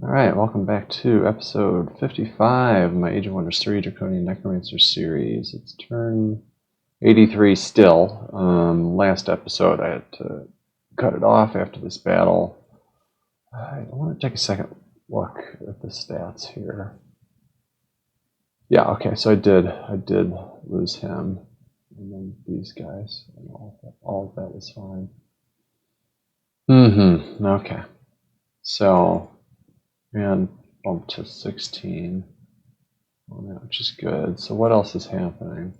Alright, welcome back to episode 55 of my Age of Wonders 3 Draconian Necromancer series. It's turn 83 still. Last episode I had to cut it off after this battle. I want to take a second look at the stats here. Yeah, okay, so I did lose him. And then these guys, and all of that was fine. Okay. So, and bumped to 16 on that, which is good. So what else is happening?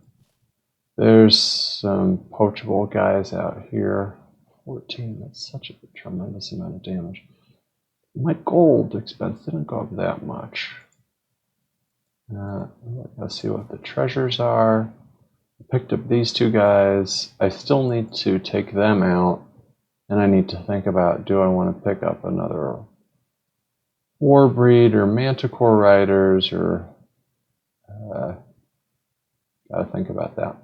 There's some poachable guys out here. 14, that's such a tremendous amount of damage. My gold expense didn't go up that much. Let's see what the treasures are. I picked up these two guys. I still need to take them out, and I need to think about, do I want to pick up another Warbreed or Manticore Riders, or gotta think about that.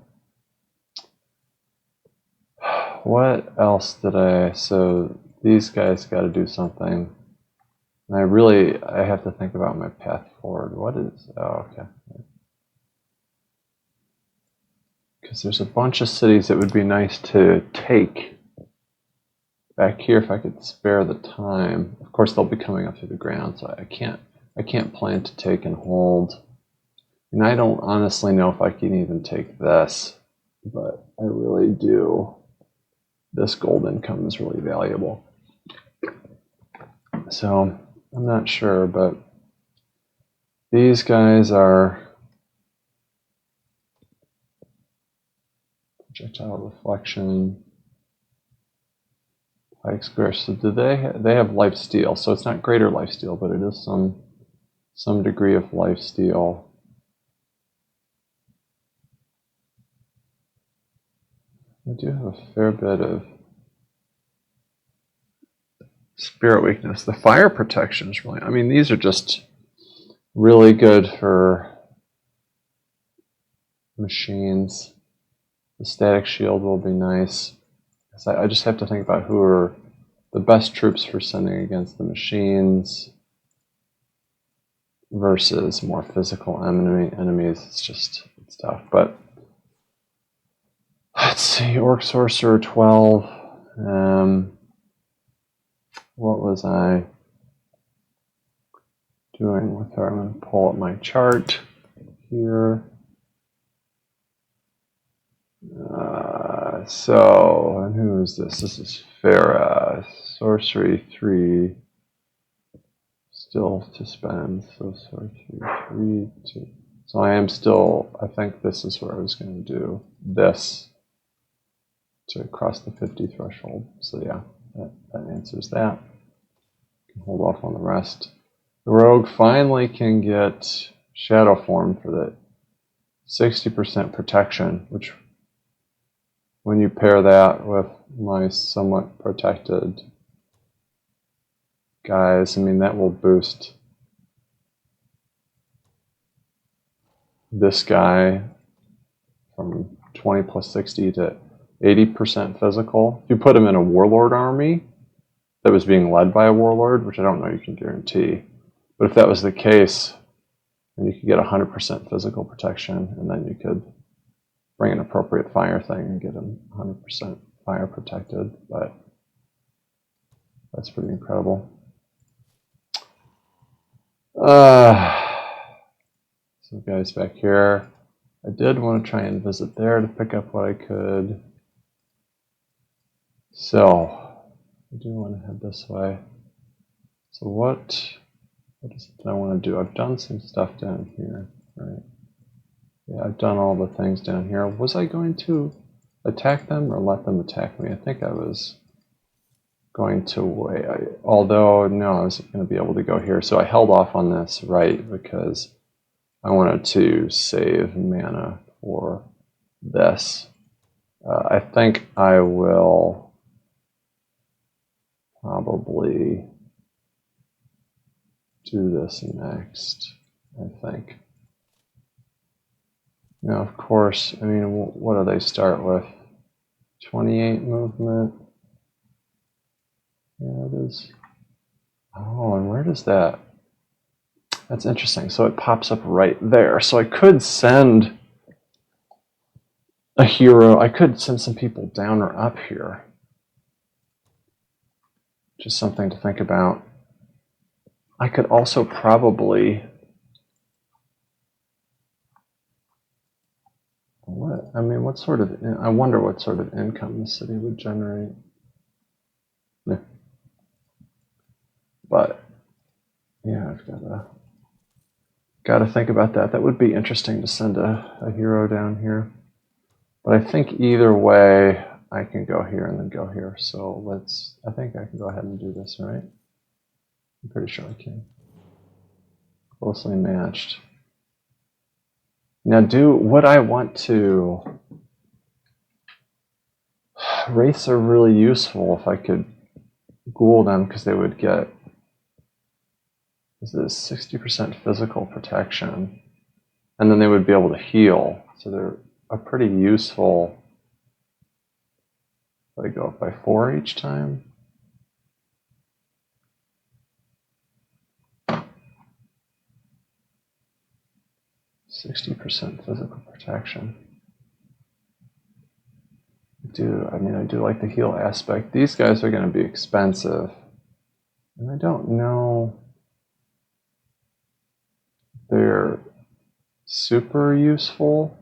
What else did so these guys gotta do something. And I have to think about my path forward. What is, oh, okay. Because there's a bunch of cities that would be nice to take back here if I could spare the time. Of course, they'll be coming up through the ground, so I can't plan to take and hold. And I don't honestly know if I can even take this, but I really do. This gold income is really valuable. So I'm not sure, but these guys are projectile reflection. Pike Square. So do they have lifesteal? So it's not greater lifesteal, but it is some degree of lifesteal. I do have a fair bit of spirit weakness. The fire protection is really, I mean, these are just really good for machines. The static shield will be nice. I just have to think about who are the best troops for sending against the machines versus more physical enemies. It's tough. But let's see, Orc Sorcerer 12. What was I doing with her? I'm going to pull up my chart here. And who is this? This is Farah. Sorcery 3. Still to spend. So sorcery 3, 2. So I am still, I think this is where I was going to do this to cross the 50 threshold. So yeah, that answers that. Can hold off on the rest. The rogue finally can get shadow form for the 60% protection, which when you pair that with my somewhat protected guys, I mean, that will boost this guy from 20 plus 60 to 80% physical. If you put him in a warlord army that was being led by a warlord, which I don't know you can guarantee, but if that was the case, then you could get 100% physical protection, and then you could bring an appropriate fire thing and get him 100% fire protected. But that's pretty incredible. Some guys back here. I did want to try and visit there to pick up what I could. So I do want to head this way. So what is it that I want to do? I've done some stuff down here, right? Yeah, I've done all the things down here. Was I going to attack them or let them attack me? I think I was going to wait. Although, no, I was going to be able to go here. So I held off on this, right, because I wanted to save mana for this. I think I will probably do this next, I think. Now, of course, I mean, what do they start with? 28 movement. Yeah, it is. Oh, and where does that? That's interesting. So it pops up right there. So I could send a hero. I could send some people down or up here. Just something to think about. I could also probably... What? I mean, what sort of... I wonder what sort of income the city would generate. Yeah. But, yeah, I've got to think about that. That would be interesting to send a hero down here. But I think either way, I can go here and then go here. So I think I can go ahead and do this, right? I'm pretty sure I can. Closely matched. Now, would I want to... Wraiths are really useful if I could ghoul them, because they would get... This is 60% physical protection. And then they would be able to heal. So they're a pretty useful... They go up by 4 each time. %60 physical protection. I do like the heal aspect. These guys are going to be expensive. And I don't know if they're super useful.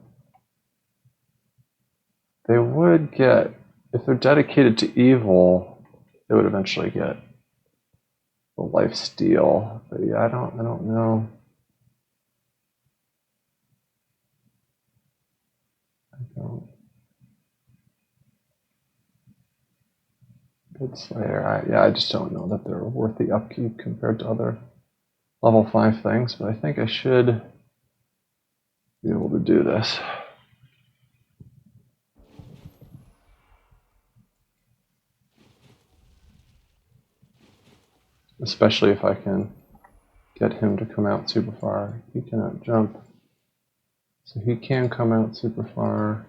They would get, if they're dedicated to evil, they would eventually get the life steal. But yeah, I don't know. Good Slayer. I just don't know that they're worth the upkeep compared to other level 5 things, but I think I should be able to do this. Especially if I can get him to come out super far. He cannot jump. So he can come out super far.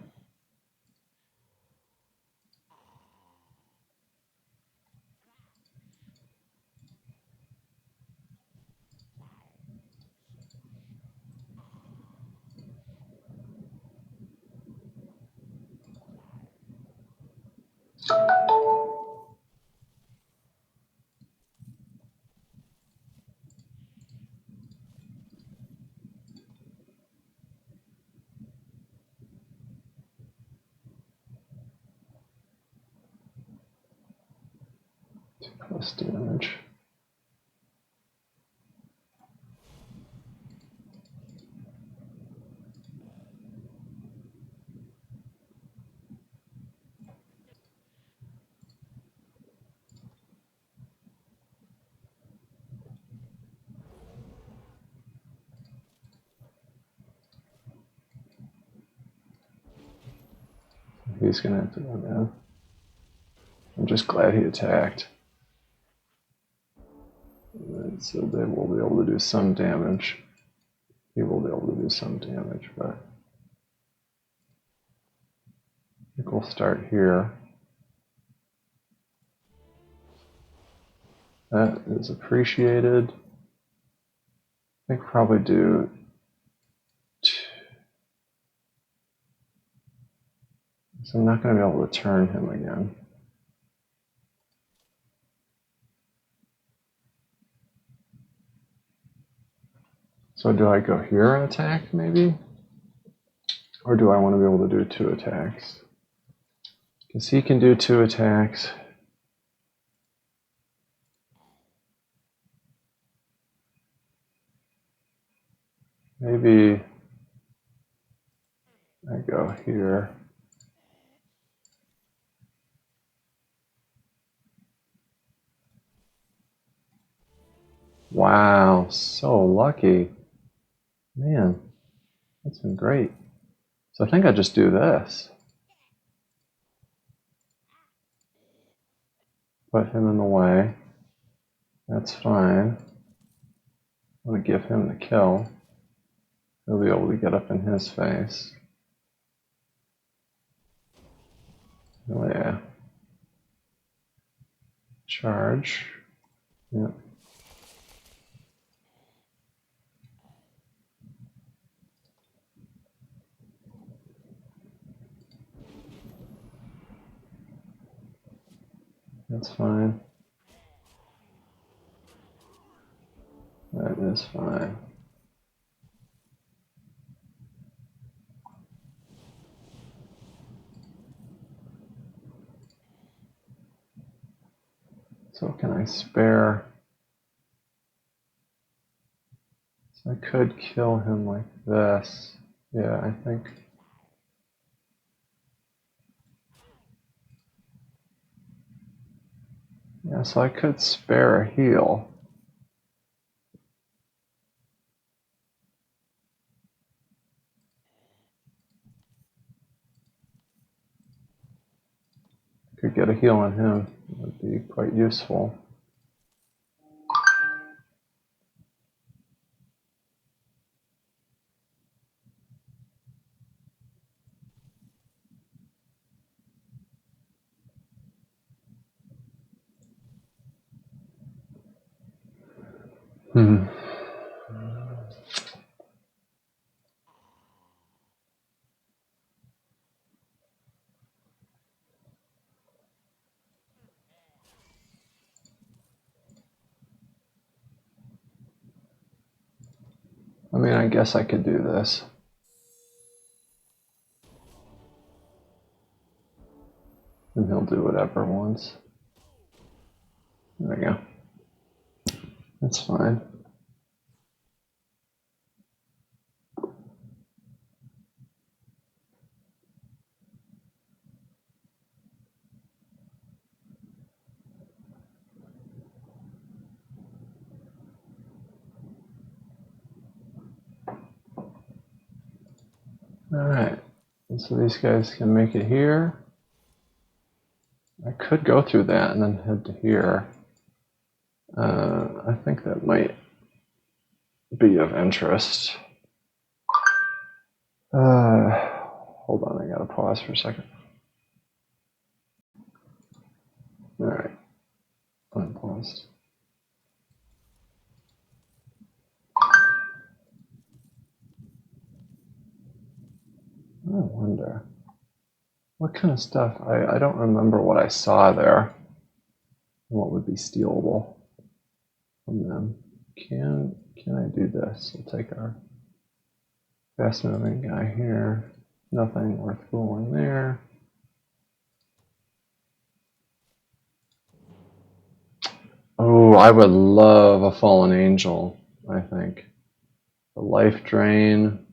Plus damage. He's going to have to go down. I'm just glad he attacked. Right, so they will be able to do some damage. He will be able to do some damage, but I think we'll start here. That is appreciated. I think probably do so I'm not going to be able to turn him again. So do I go here and attack, maybe? Or do I want to be able to do 2 attacks? Because he can do 2 attacks. Maybe I go here. Wow, so lucky. Man, that's been great. So I think I just do this. Put him in the way. That's fine. I'm going to give him the kill. He'll be able to get up in his face. Oh yeah. Charge. Yep. That's fine. That is fine. So can I spare? So I could kill him like this. Yeah, I think. Yeah, so I could spare a heal. Could get a heal on him. That would be quite useful. Hmm. I mean, I guess I could do this. And he'll do whatever once. There we go. That's fine. Alright. And so these guys can make it here. I could go through that and then head to here. I think that might be of interest. Hold on, I gotta pause for a second. Alright, unpaused. I wonder, what kind of stuff, I don't remember what I saw there. What would be stealable from them. Can I do this? We'll take our fast moving guy here. Nothing worth fooling there. Oh, I would love a fallen angel, I think. The life drain,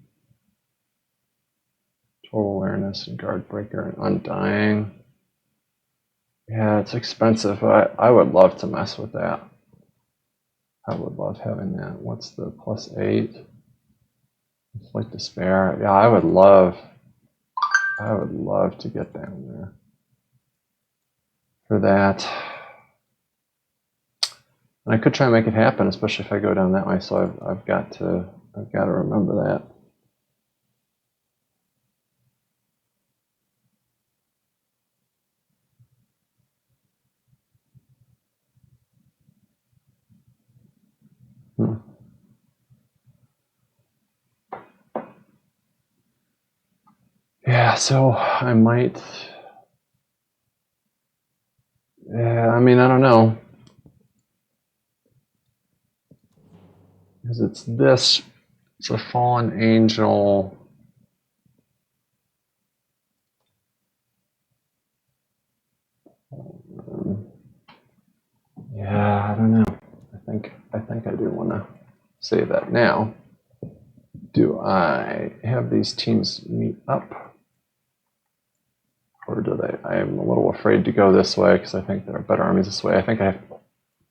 total awareness, and guard breaker, and undying. Yeah, it's expensive. I would love to mess with that. I would love having that. What's the +8? It's like despair. Yeah, I would love to get down there for that. And I could try and make it happen, especially if I go down that way. So I've got to remember that. Yeah, so I might. Yeah, I mean, I don't know. Because it's a fallen angel. Yeah, I don't know. I think I do want to say that now. Do I have these teams meet up? Or do they? I am a little afraid to go this way because I think there are better armies this way. I think I have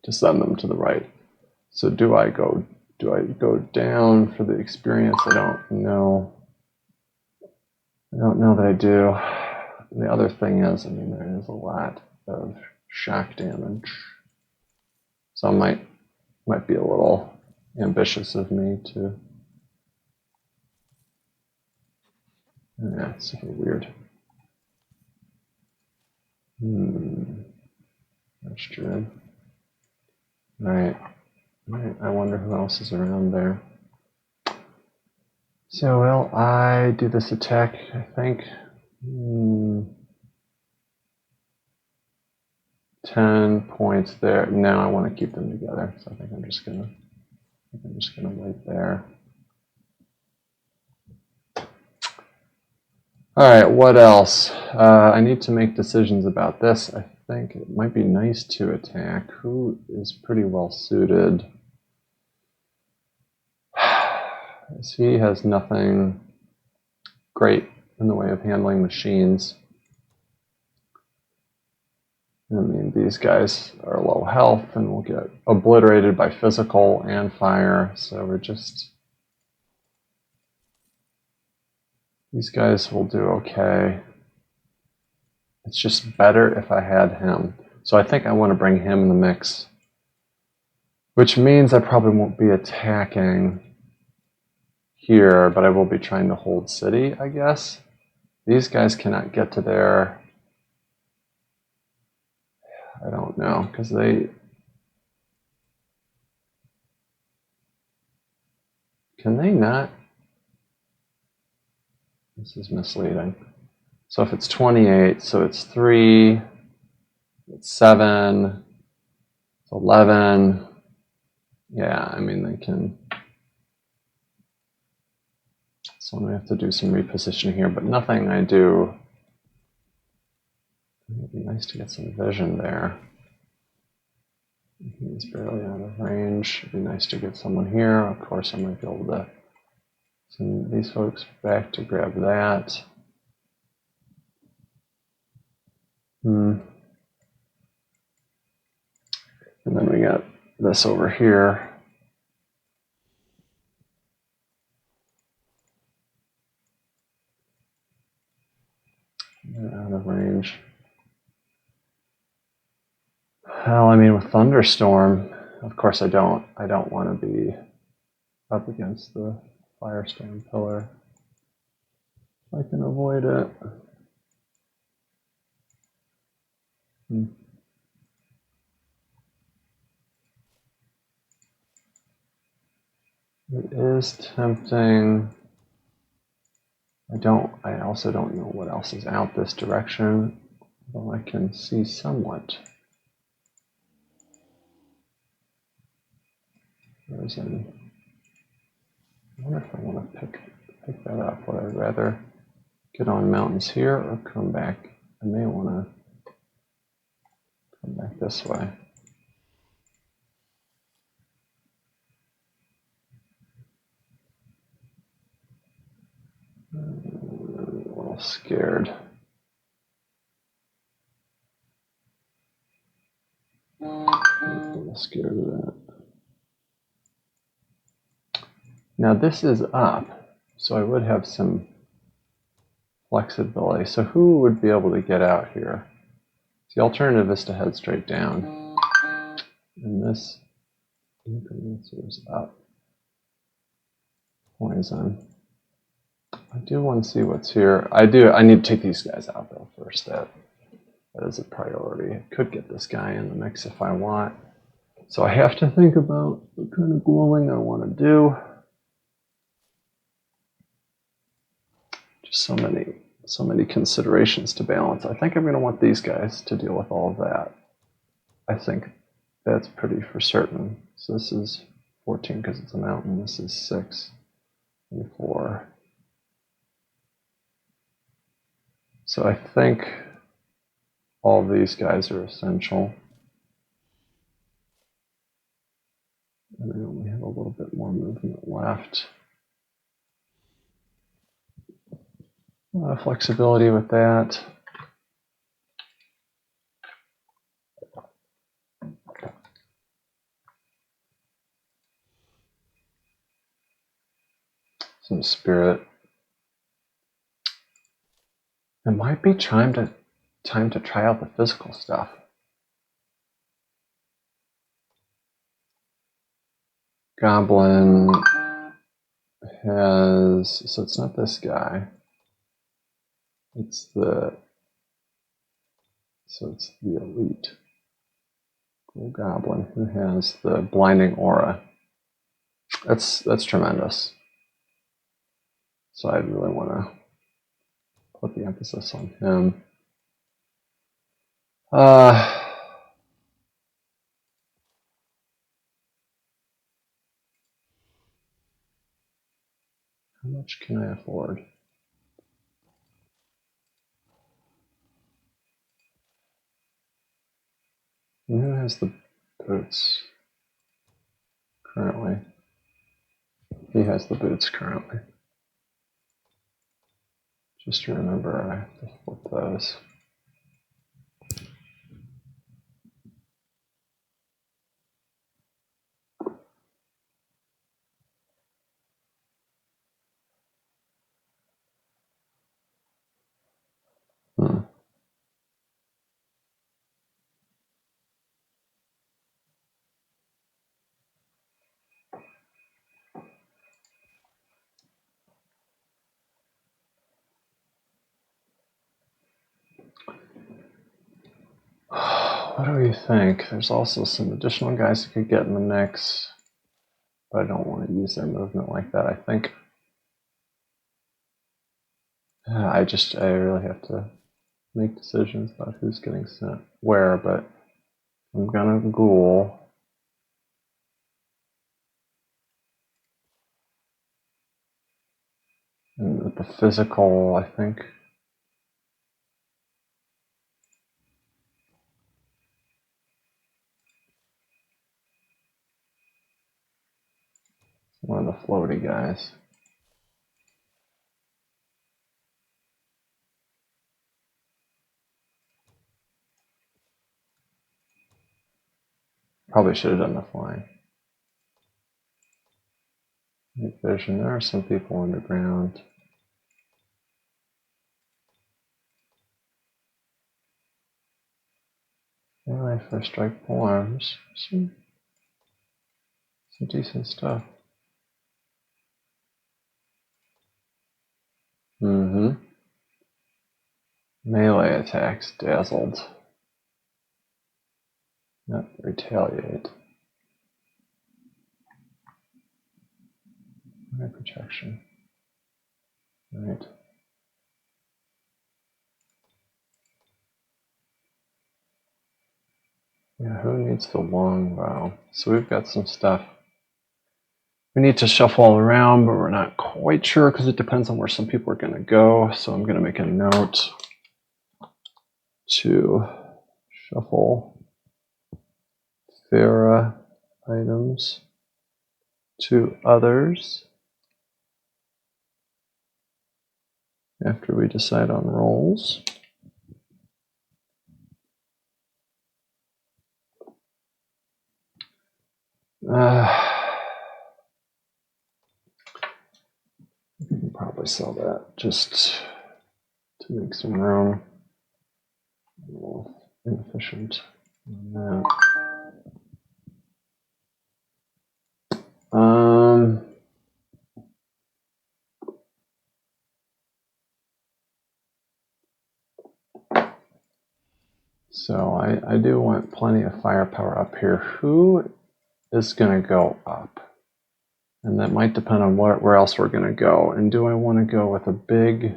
to send them to the right. So do I go down for the experience? I don't know. I don't know that I do. The other thing is, I mean, there is a lot of shock damage. So I might be a little ambitious of me to. Yeah, it's super weird. That's true. Right. I wonder who else is around there. So, well, I do this attack, I think. 10 points there. Now I want to keep them together, so I think I'm just gonna wait there. All right, what else? I need to make decisions about this. I think it might be nice to attack. Who is pretty well suited? He has nothing great in the way of handling machines. I mean, these guys are low health and will get obliterated by physical and fire, so we're just... These guys will do okay. It's just better if I had him. So I think I want to bring him in the mix, which means I probably won't be attacking here, but I will be trying to hold city, I guess. These guys cannot get to their... I don't know, because they... Can they not? This is misleading. So if it's 28, so it's 3, it's 7, it's 11. Yeah, I mean, they can... So I'm going to have to do some repositioning here, but nothing I do... It would be nice to get some vision there. He's barely out of range. It'd be nice to get someone here. Of course, I might be able to send these folks back to grab that. And then we got this over here. They're out of range. Well, I mean, with Thunderstorm, of course, I don't want to be up against the Firestorm pillar. I can avoid it. It is tempting. I also don't know what else is out this direction, though I can see somewhat. There's any... I wonder if I want to pick that up. Would I rather get on mountains here or come back? I may want to come back this way. I'm a little scared. I'm a little scared of that. Now this is up, so I would have some flexibility. So who would be able to get out here? The alternative is to head straight down. And this Necromancer is up. Poison. I do want to see what's here. I need to take these guys out though first. That is a priority. I could get this guy in the mix if I want. So I have to think about what kind of glowing I want to do. Just so many considerations to balance. I think I'm going to want these guys to deal with all of that. I think that's pretty for certain. So this is 14 because it's a mountain. This is 6 and 4. So I think all these guys are essential. And I only have a little bit more movement left. A lot of flexibility with that. Some spirit. It might be time to try out the physical stuff. Goblin has, so it's not this guy. It's the elite goblin who has the blinding aura. That's tremendous. So I really want to put the emphasis on him. How much can I afford? And who has the boots currently? He has the boots currently. Just remember, I have to flip those. What do we think? There's also some additional guys who could get in the mix, but I don't want to use their movement like that. I think I really have to make decisions about who's getting sent where, but I'm gonna ghoul. And with the physical, I think one of the floaty guys. Probably should have done the flying. Vision. There are some people underground. Anyway, first strike polearms. Some decent stuff. Melee attacks dazzled. Not retaliate. Melee protection. Right. Yeah, who needs the longbow? So we've got some stuff. We need to shuffle around, but we're not quite sure because it depends on where some people are going to go. So I'm going to make a note to shuffle Farah items to others after we decide on roles. You can probably sell that just to make some room. A little inefficient on that. So I do want plenty of firepower up here. Who is going to go up? And that might depend on where else we're going to go. And do I want to go with a big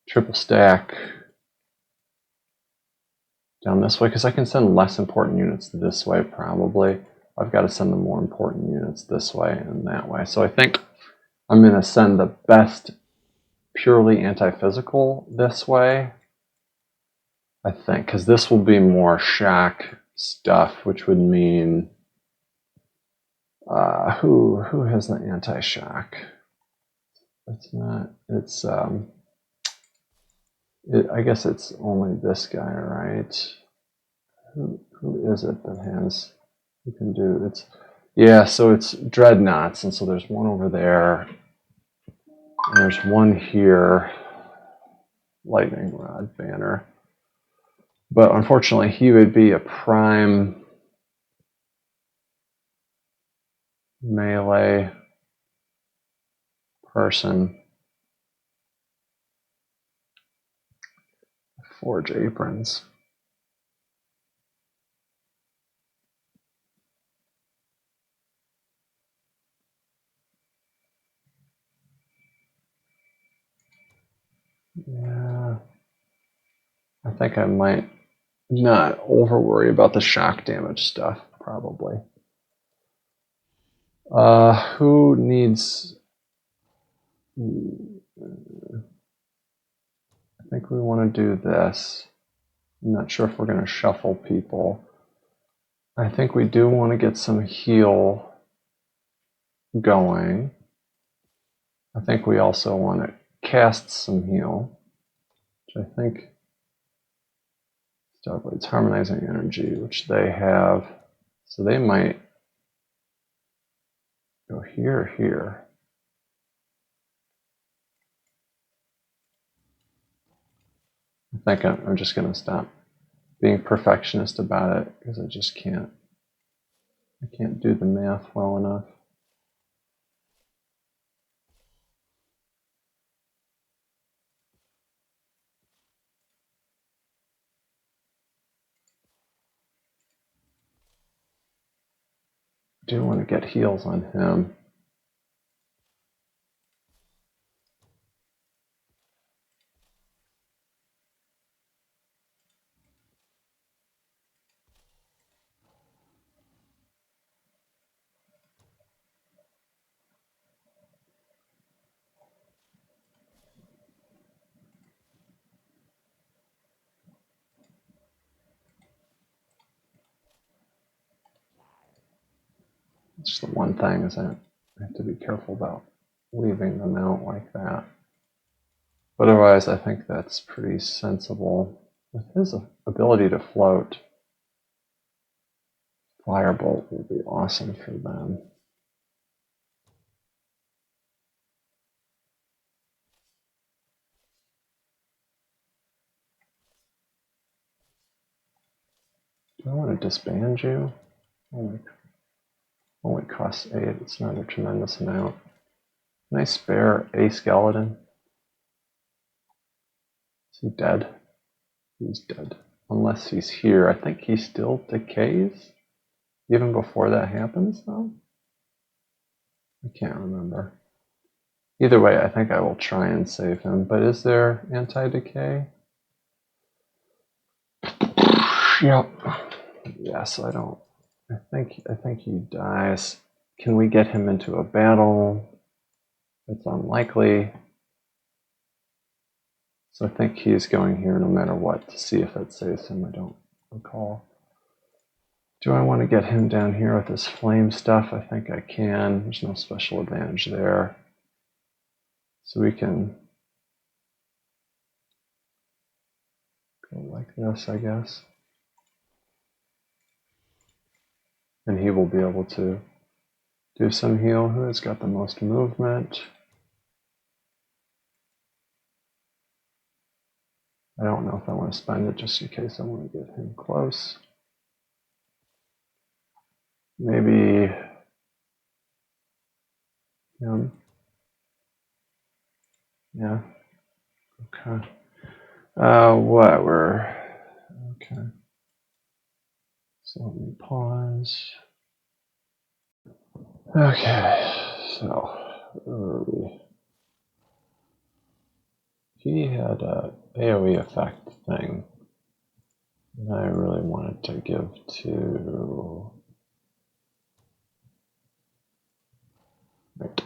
triple stack down this way? Because I can send less important units this way, probably. I've got to send the more important units this way and that way. So I think I'm going to send the best purely anti-physical this way. I think, because this will be more shock stuff, which would mean who has the anti-shock? It's not. It's I guess it's only this guy, right? Who is it that has? Who can do it's? Yeah, so it's dreadnoughts, and so there's one over there, and there's one here. Lightning rod banner. But unfortunately, he would be a prime melee person. Forge aprons. Yeah. I think I might not over worry about the shock damage stuff, probably. Who needs I think we want to do this. I'm not sure if we're going to shuffle people. I think we do want to get some heal going. I think we also want to cast some heal, which I think it's harmonizing energy, which they have. So they might go here, here. I think I'm just going to stop being perfectionist about it because I just can't. I can't do the math well enough. I do want to get heals on him. It's the one thing is that I have to be careful about leaving them out like that. But otherwise, I think that's pretty sensible. With his ability to float, Firebolt will be awesome for them. Do I want to disband you? Only costs 8. It's not a tremendous amount. Can I spare a skeleton? Is he dead? He's dead. Unless he's here. I think he still decays. Even before that happens, though? I can't remember. Either way, I think I will try and save him. But is there anti-decay? Yep. Yes, I don't. I think he dies. Can we get him into a battle? It's unlikely. So I think he's going here no matter what to see if that saves him. I don't recall. Do I want to get him down here with this flame stuff? I think I can. There's no special advantage there. So we can go like this, I guess. And he will be able to do some heal. Who has got the most movement? I don't know if I want to spend it just in case I want to get him close. Maybe him. Yeah. Okay. What we're okay. So let me pause. Okay. So he had a AOE effect thing that I really wanted to give to. Right.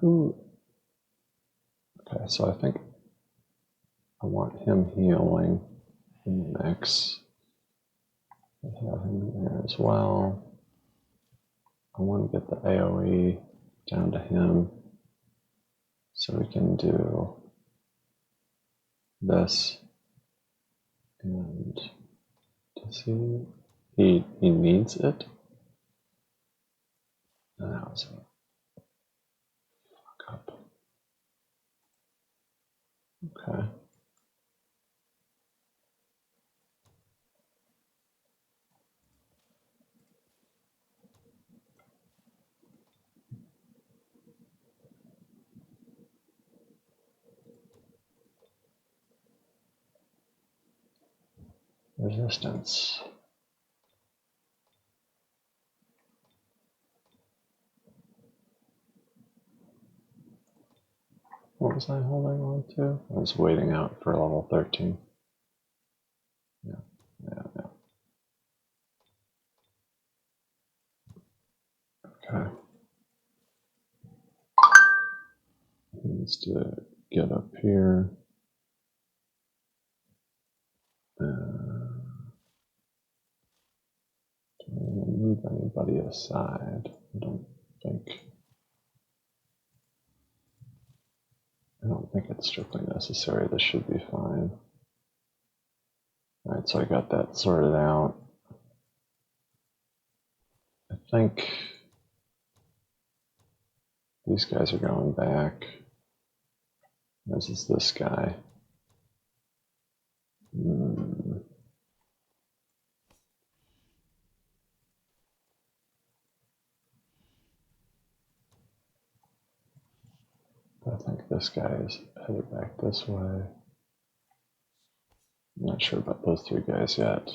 Who? Okay, so I think I want him healing in the mix. I have him there as well. I want to get the AOE down to him so we can do this. And does he needs it? No, so fuck up. Okay. Resistance. What was I holding on to? I was waiting out for level 13. Yeah. needs to get up here. Do I want to move anybody aside? I don't think it's strictly necessary. This should be fine. All right, so I got that sorted out. I think these guys are going back. This is this guy. I think this guy is headed back this way. I'm not sure about those three guys yet.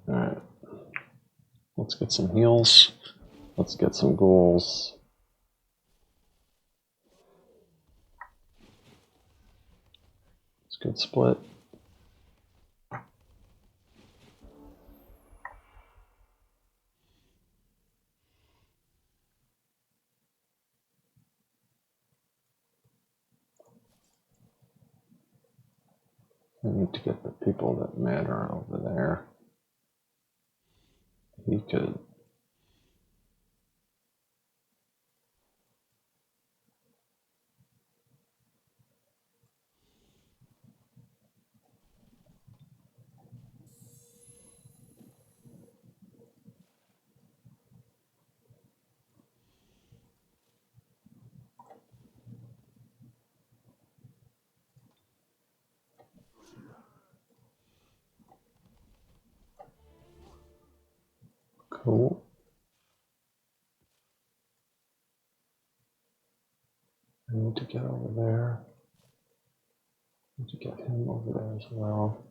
All right, let's get some heals. Let's get some ghouls. It's a good split. I need to get the people that matter over there. He could. Cool. I need to get over there. I need to get him over there as well.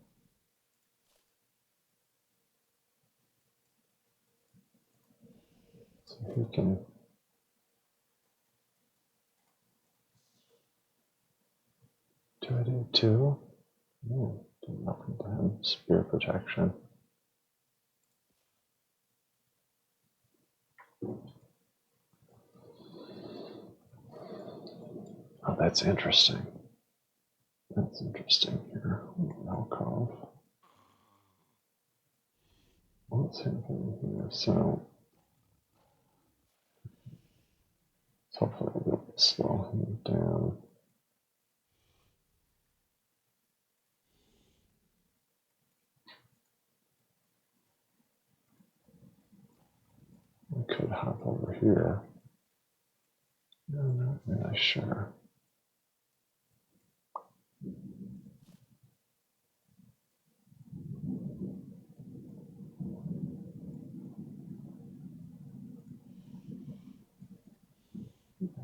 So he can. Do I do two? No, do nothing to him. Spear protection. Oh, that's interesting. That's interesting here. Alcove. What's happening here? So hopefully I'll be able to slow him down. I could hop over here. No, not really sure.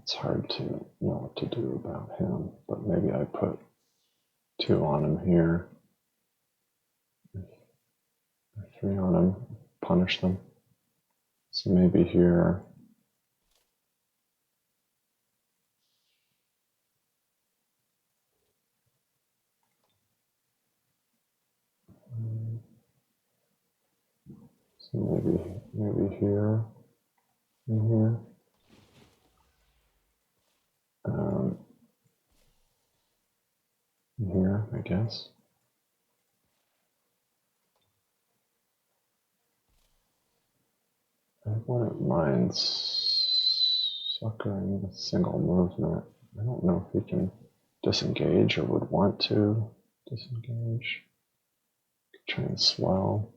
It's hard to know what to do about him, but maybe I put two on him here, or three on him, punish them. So maybe here. So maybe here and here. Here, I guess. I wouldn't mind suckering a single movement. I don't know if he can disengage or would want to disengage. Try and swell.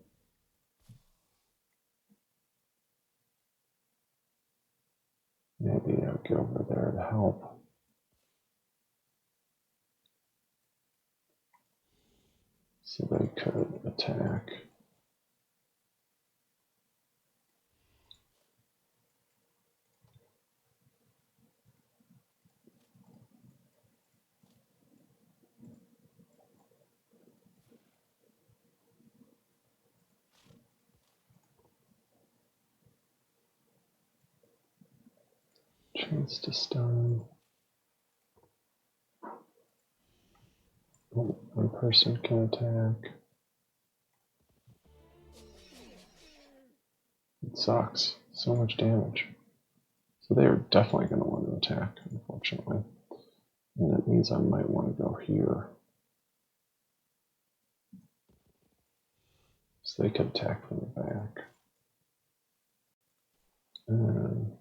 Maybe I'll go over there to help. So they could attack. Chance to stun. Oh, one person can attack. It sucks. So much damage. So they are definitely going to want to attack, unfortunately. And it means I might want to go here. So they could attack from the back. And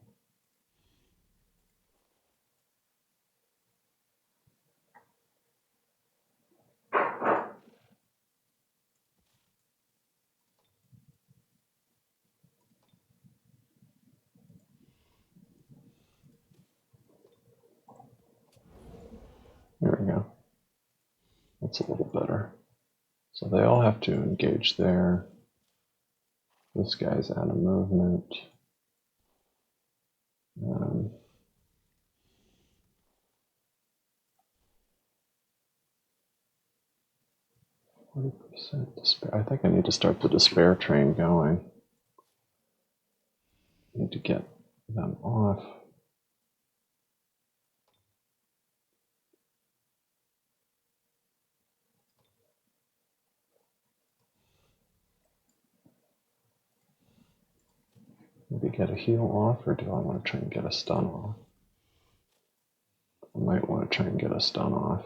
there we go. That's a little better. So they all have to engage there. This guy's out of movement. 40% despair. I think I need to start the despair train going. I need to get them off. Maybe get a heal off, or do I want to try and get a stun off? I might want to try and get a stun off.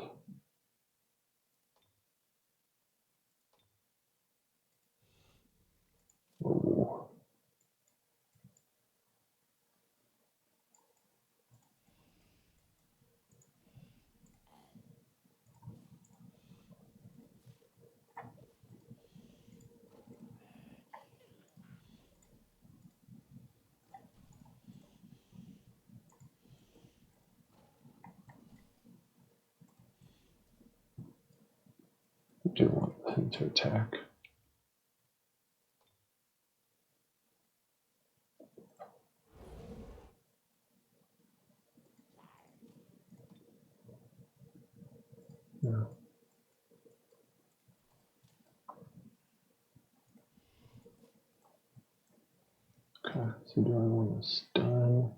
Ooh. I do want him to attack. Yeah. Okay, so do I want to stun?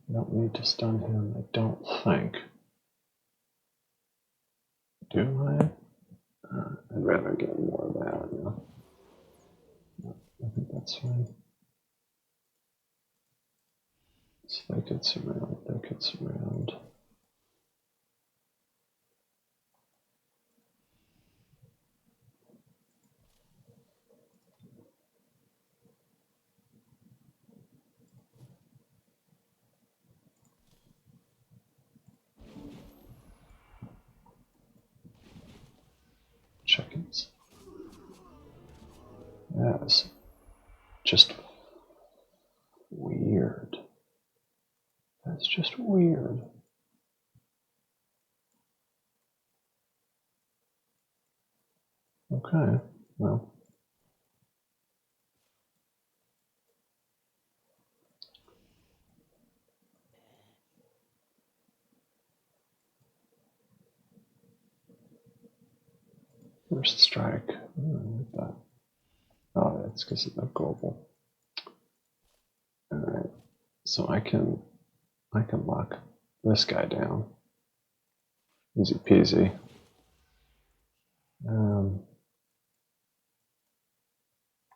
I don't need to stun him, I don't think. Do I? I'd rather get more of that. No. No, I think that's fine. So they could surround, they could surround. Chickens. That's just weird. That's just weird. Okay, well. First strike. Like that. Oh, that's because of the global. Alright. So I can lock this guy down. Easy peasy.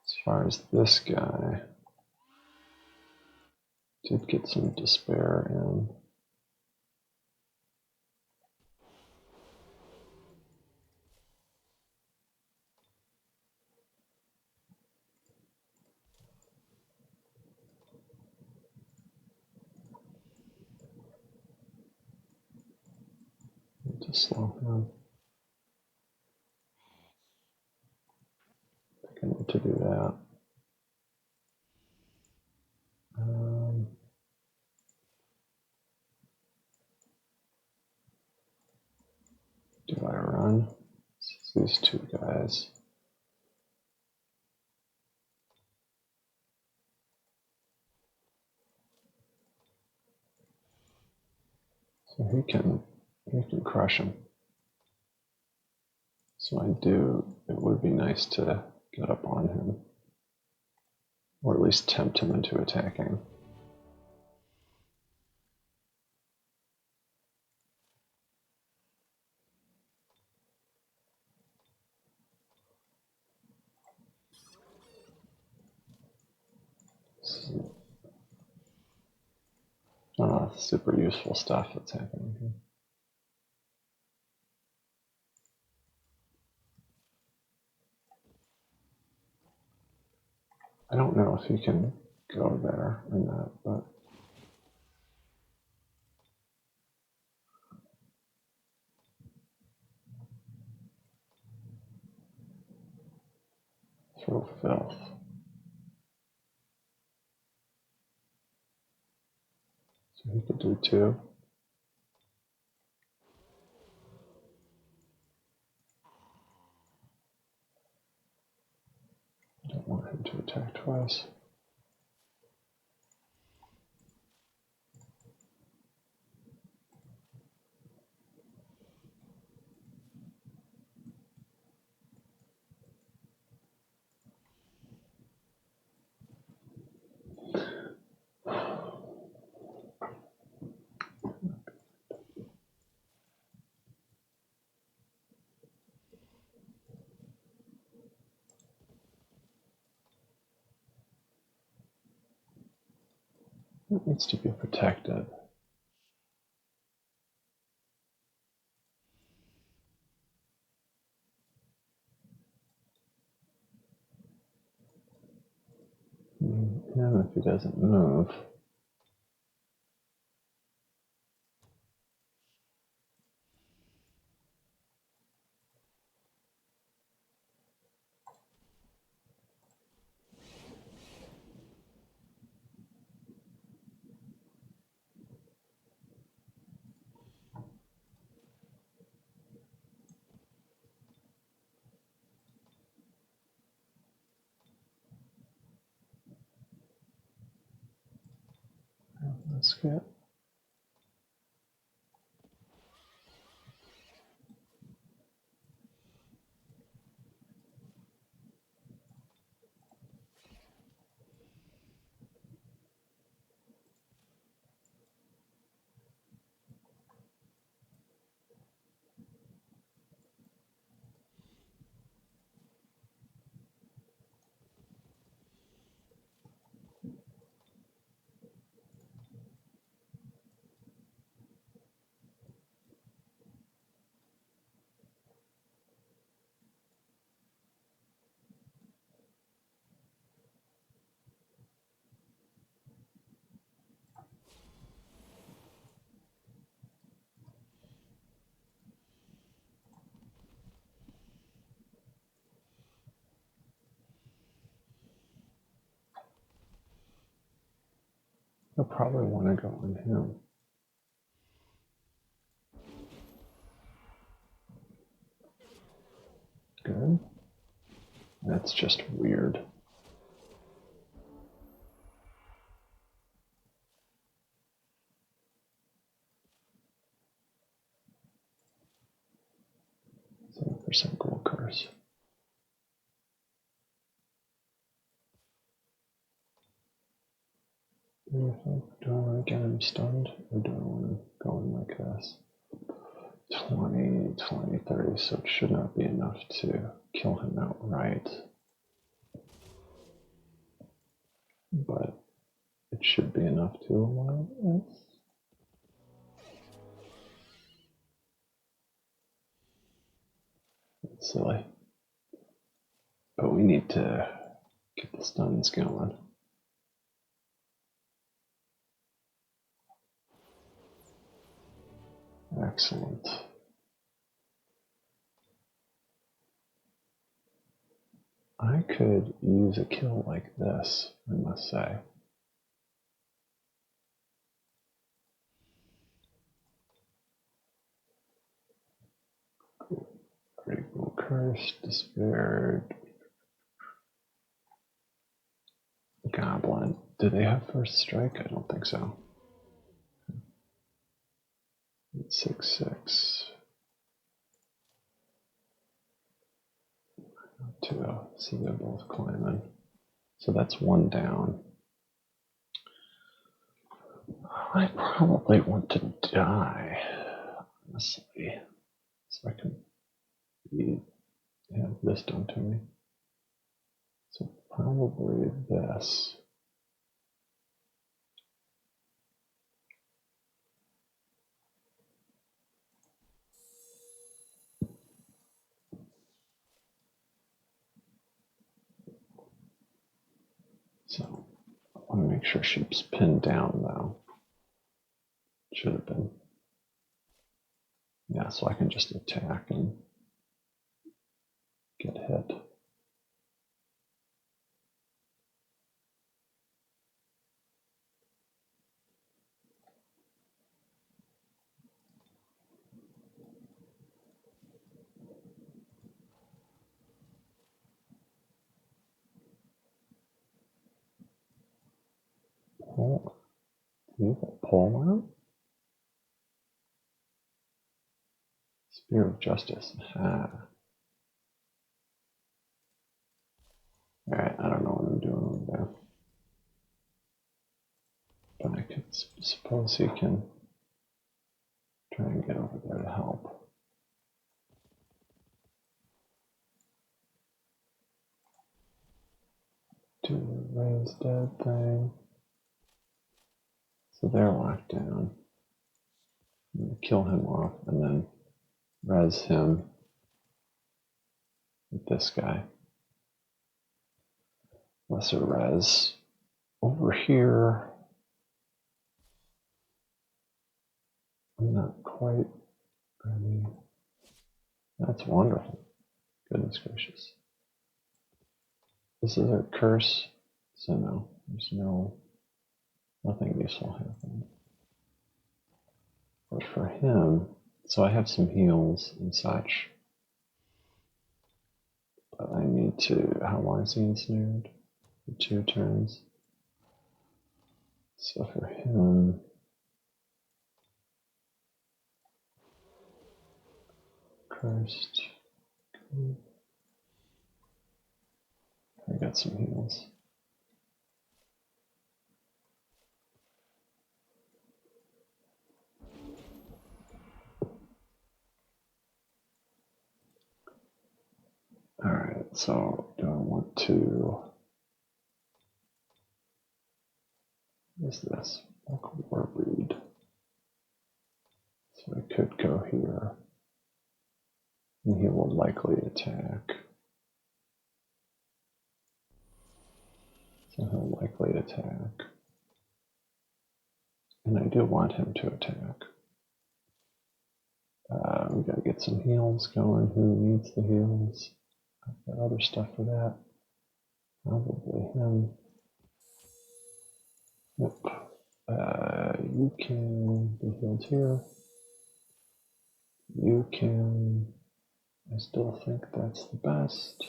As far as this guy, did get some despair in. Need to slow him. I think I need to do that. Do I run? It's these two guys. So he can crush him. So it would be nice to get up on him. Or at least tempt him into attacking. Super useful stuff that's happening here. I don't know if you can go there or not, but throw filth. So he could do 2. I don't want him to attack twice. It needs to be protected. And if he doesn't move, that's good. I'll probably want to go on him. Good. That's just weird. %, gold curse. Do I want to get him stunned, or do I want to go in like this? 20, 20, 30, so it should not be enough to kill him outright. But it should be enough to allow this. It's silly. But we need to get the stuns going. Excellent. I could use a kill like this, I must say. Critical curse, despaired. Goblin. Do they have first strike? I don't think so. 6/6. 2. See, they're both climbing. So that's 1 down. I probably want to die, honestly, so I can have this done to me. So probably this. I want to make sure she's pinned down though. Should have been. Yeah, so I can just attack and get hit. Oh, do you have a pole out? Spear of Justice. Ah. Alright, I don't know what I'm doing over there. But I could suppose he can try and get over there to help. Do the raise dead thing. So they're locked down. I'm gonna kill him off and then res him with this guy. Lesser res. Over here, I'm not quite ready. That's wonderful. Goodness gracious. This is a curse, so no, there's nothing useful happening. But for him, so I have some heals and such. But I need to, how long is he ensnared? For 2 turns. So for him, cursed. I got some heals. Alright, so do I want to, what is this? War breed. So I could go here. And he will likely attack. So he'll likely attack. And I do want him to attack. We gotta get some heals going. Who needs the heals? I've got other stuff for that. Probably him. Yep. You can be healed here. You can. I still think that's the best.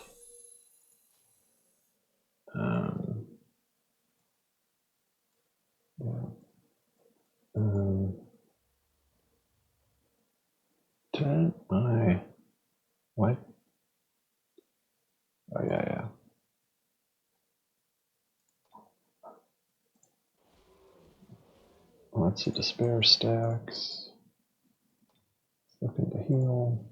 Yeah. Did I? What? Oh yeah. Lots of despair stacks. Looking to heal.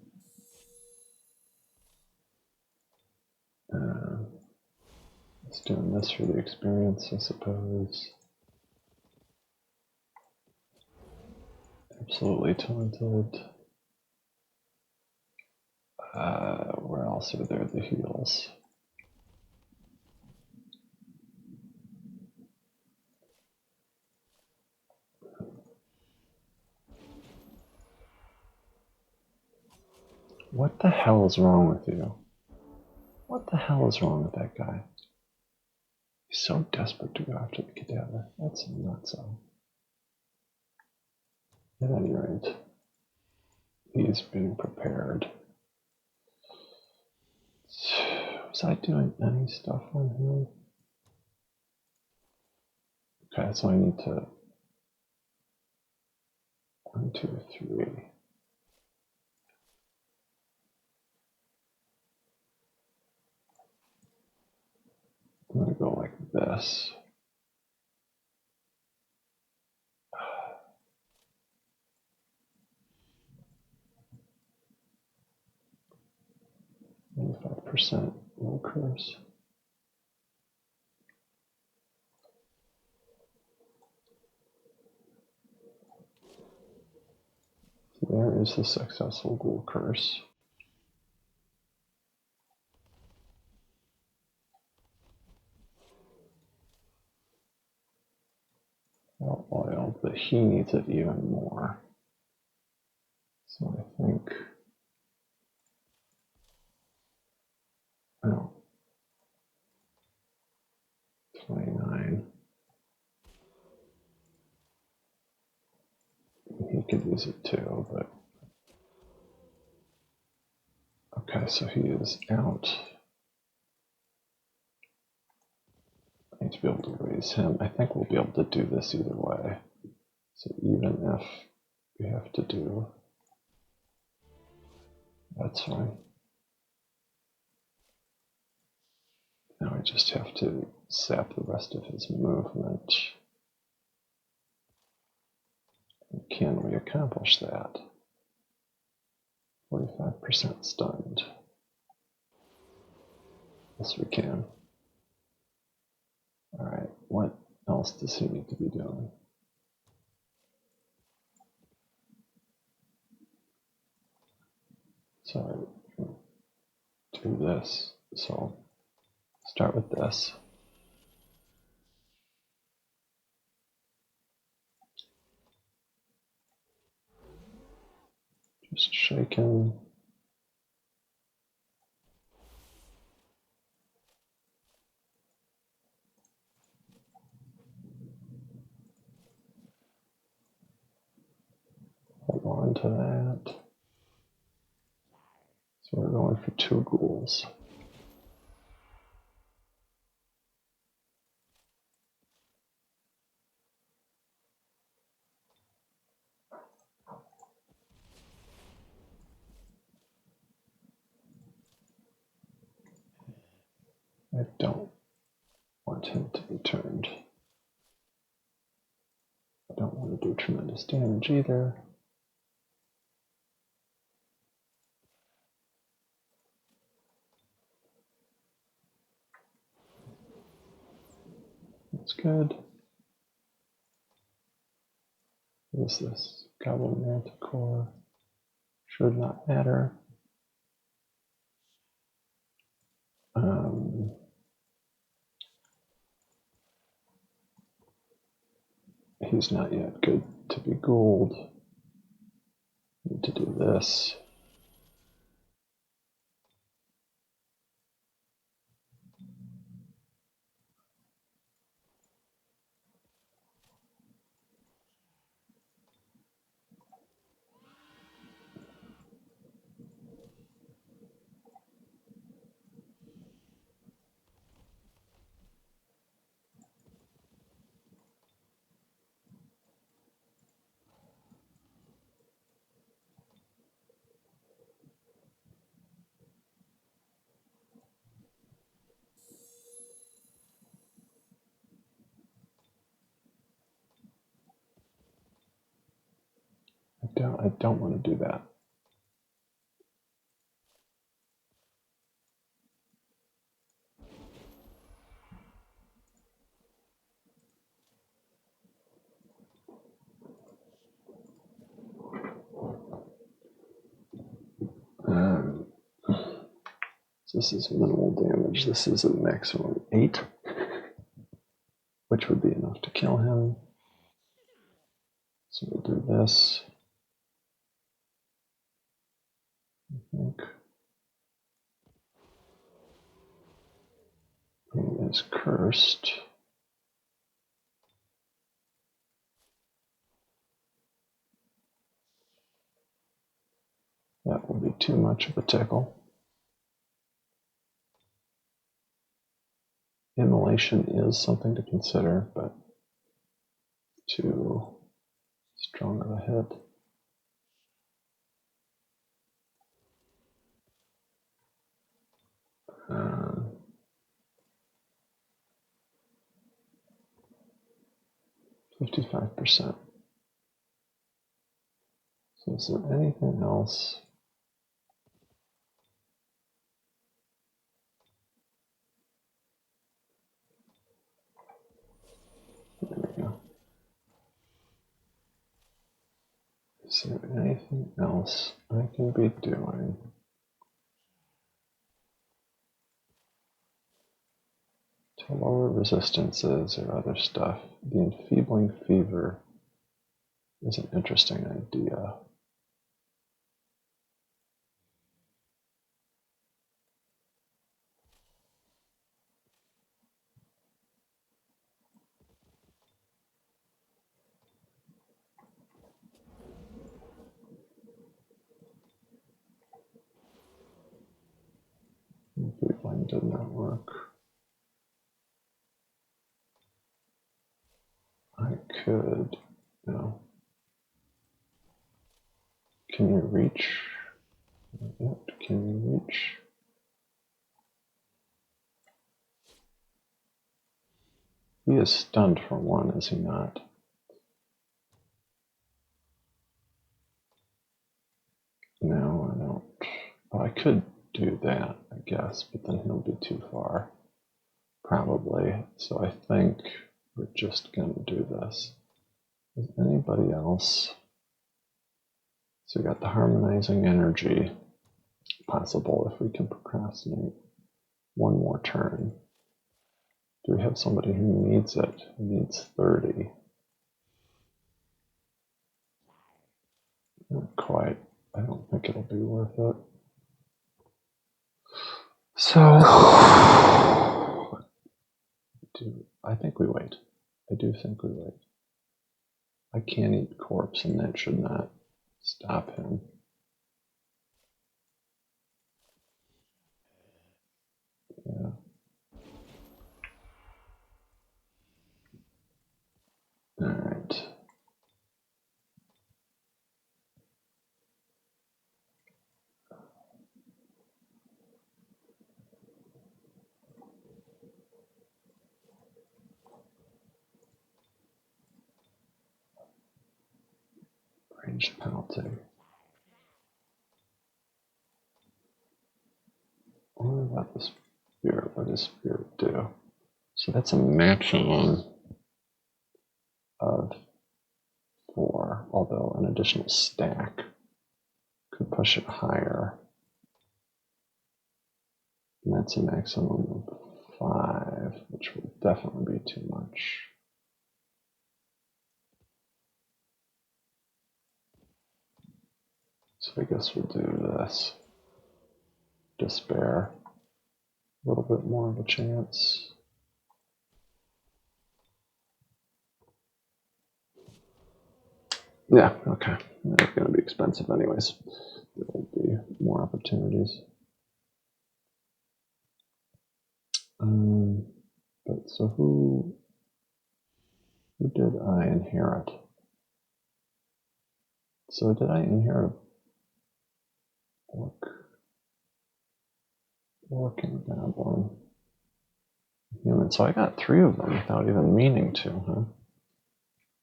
Just doing this for the experience, I suppose. Absolutely taunted. Where else are there the heals? What the hell is wrong with you? What the hell is wrong with that guy? He's so desperate to go after the cadaver. That's nuts. At any rate, he's being prepared. Was I doing any stuff on him? Okay, so I need to 1, 2, 3. I'm gonna go like this. %, low curse. So there is the successful ghoul curse. oiled, but he needs it even more. So I think, oh, 29. He could use it too, but okay, so he is out. I need to be able to raise him. I think we'll be able to do this either way. So even if we have to do, that's fine. Now we just have to sap the rest of his movement. Can we accomplish that? 45% stunned. Yes, we can. All right, what else does he need to be doing? So do this. So start with this. Just shake him. Hold on to that. So we're going for 2 ghouls. I don't want him to be turned. I don't want to do tremendous damage either. That's good. What is this? Goblin Manticore. Should not matter. He's not yet good to be ghouled. Need to do this. I don't want to do that. So this is minimal damage. This is a maximum 8, which would be enough to kill him. So we'll do this. I think he is cursed. That will be too much of a tickle. Immolation is something to consider, but too strong of a hit. Uh, 55%. So is there anything else? There we go. Is there anything else I can be doing to to lower resistances or other stuff. The enfeebling fever is an interesting idea. Enfeebling did not work. I could, no. Can you reach? Yep, can you reach? He is stunned for one, is he not? No, I don't. Well, I could do that, I guess, but then he'll be too far. Probably. So I think we're just going to do this. Is anybody else? So we got the harmonizing energy possible if we can procrastinate one more turn. Do we have somebody who needs it? Who needs 30? Not quite. I don't think it'll be worth it. So I think we wait. I do think we wait. I can't eat corpse, and that should not stop him. Yeah. All right. Ranged penalty. What about the spirit? What does spirit do? So that's a maximum of 4, although an additional stack could push it higher. And that's a maximum of 5, which would definitely be too much. So I guess we'll do this. Despair. A little bit more of a chance. Yeah, okay. It's going to be expensive anyways. There will be more opportunities. But so who did I inherit? So did I inherit orc and goblin? Human. So I got 3 of them without even meaning to, huh?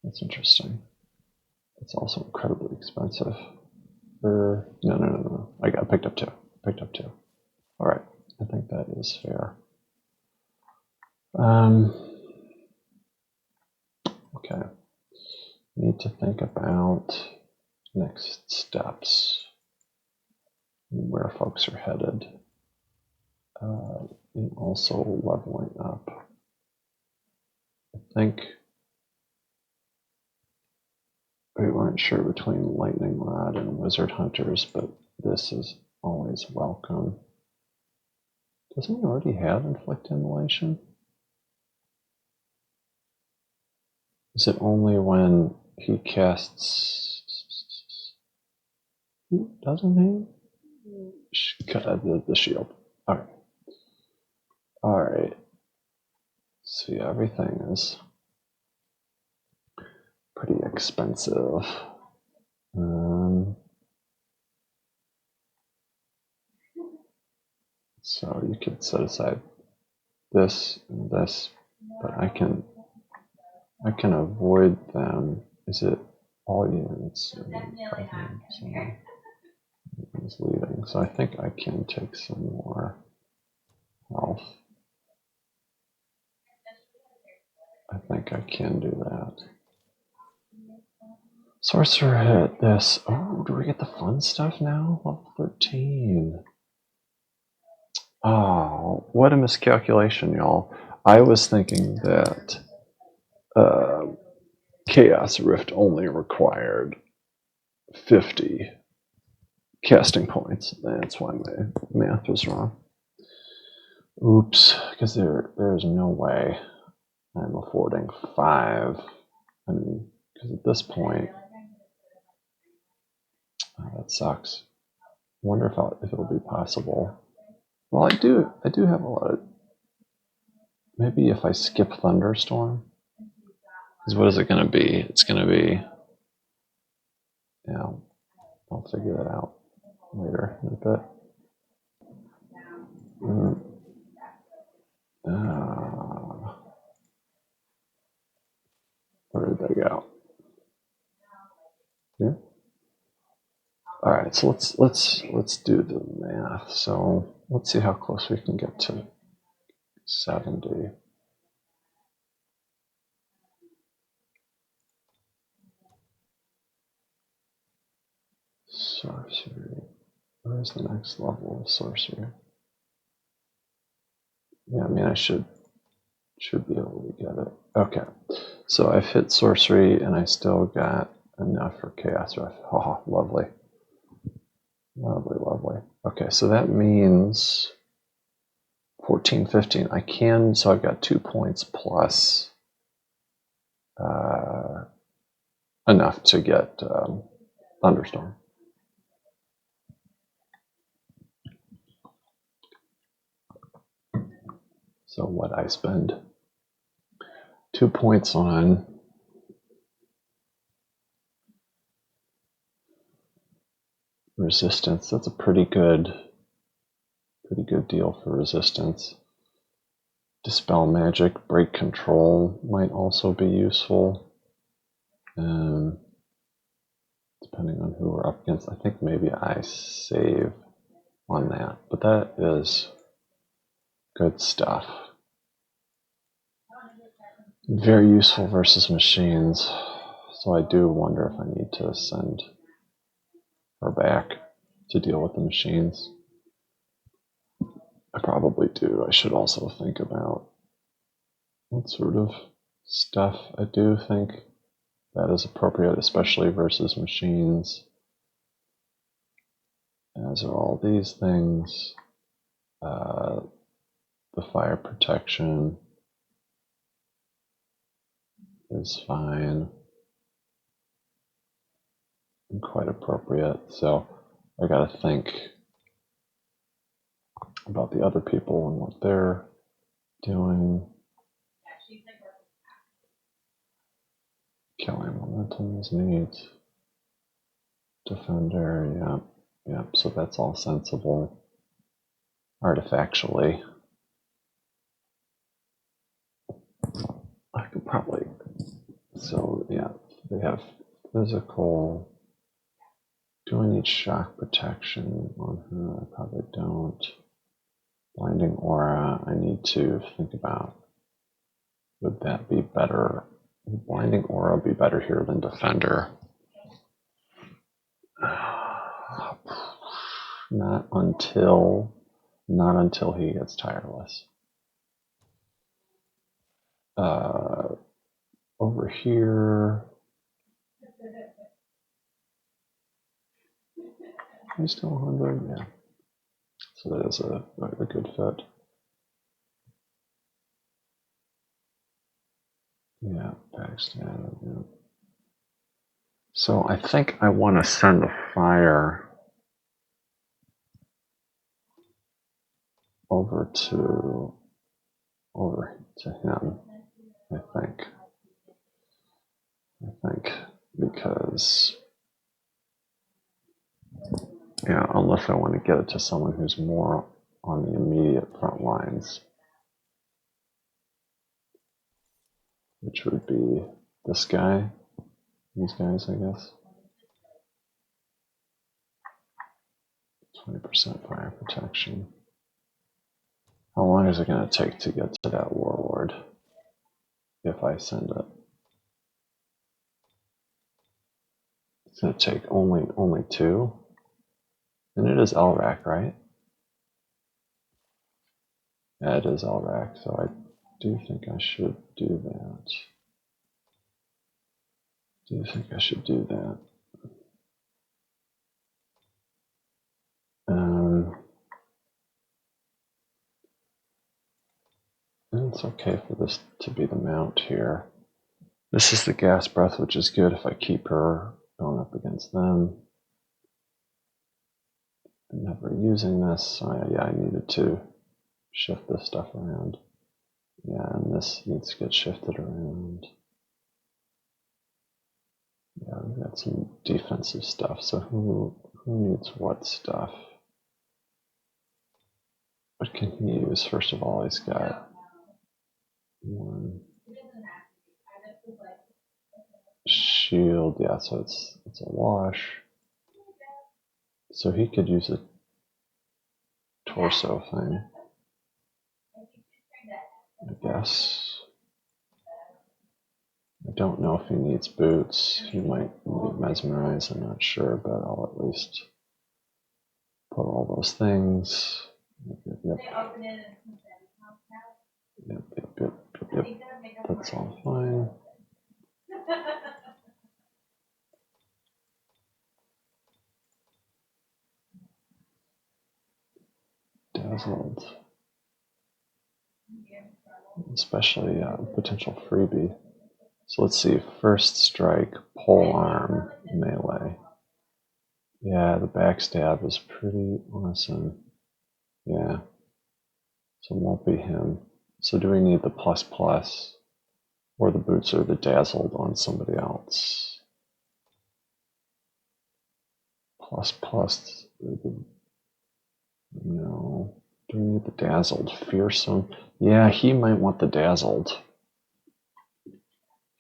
That's interesting. It's also incredibly expensive. No. I got picked up 2. All right. I think that is fair. Okay. Need to think about next steps, where folks are headed, and also leveling up. I think we weren't sure between Lightning Rod and Wizard Hunters, but this is always welcome. Doesn't he already have Inflict Immolation? Is it only when he casts? Doesn't he? The shield. All right. See, everything is pretty expensive. So you could set aside this and this, but I can avoid them. Is it all units? Someone is leaving, so I think I can take some more health. I think I can do that. Sorcerer hit this. Oh, do we get the fun stuff now? Level 13. Oh, what a miscalculation, y'all. I was thinking that Chaos Rift only required 50 casting points. That's why my math was wrong. Oops, because there's no way I'm affording 5. I mean, because at this point, that sucks. I wonder if it'll be possible. Well, I do have a lot of. Maybe if I skip Thunderstorm, because what is it going to be? It's going to be. Yeah, I'll figure that out later in a bit. Where did they go? Here. All right, so let's do the math. So let's see how close we can get to 70. Sorcery. Where's the next level of sorcery? Yeah, I mean I should be able to get it. Okay, so I've hit sorcery and I still got enough for chaos rift. Oh, lovely, lovely, lovely. Okay, so that means 14, 15. I can, so I've got 2 points plus enough to get Thunderstorm. So what I spend 2 points on resistance. That's a pretty good deal for resistance. Dispel magic, break control might also be useful. Depending on who we're up against. I think maybe I save on that, but that is good stuff. Very useful versus machines. So I do wonder if I need to send her back to deal with the machines. I probably do. I should also think about what sort of stuff. I do think that is appropriate, especially versus machines, as are all these things. The fire protection is fine and quite appropriate. So I got to think about the other people and what they're doing. Killing momentums needs defender. Yeah. So that's all sensible. Artifactually, I could probably. So yeah, they have physical. Do I need shock protection on her? I probably don't. Blinding aura, I need to think about. Would that be better? Would blinding aura be better here than defender? Not until he gets tireless. Over here, am I still 100? Yeah. So that is a good fit. Yeah, backstab. Yeah. So I think I want to send the fire over to him. I think because unless I want to get it to someone who's more on the immediate front lines, which would be this guy, these guys, I guess. 20% fire protection. How long is it going to take to get to that warlord if I send it? It's going to take only 2. And it is LRAC, right? Yeah, it is LRAC. So do think I should do that. Do think I should do that. And it's okay for this to be the mount here. This is the gas breath, which is good if I keep her going up against them. I'm never using this, so yeah, I needed to shift this stuff around. Yeah, and this needs to get shifted around. Yeah, we've got some defensive stuff, so who needs what stuff? What can he use? First of all, he's got one shield, yeah, so it's a wash. So he could use a torso thing, I guess. I don't know if he needs boots. He might need mesmerize, I'm not sure, but I'll at least put all those things. Yep. That's all fine. Dazzled. Especially potential freebie. So let's see, first strike, pole arm, melee. Yeah, the backstab is pretty awesome. Yeah. So it won't be him. So do we need the plus plus or the boots or the dazzled on somebody else? Plus plus. No. Do we need the dazzled? Fearsome. Yeah, he might want the dazzled.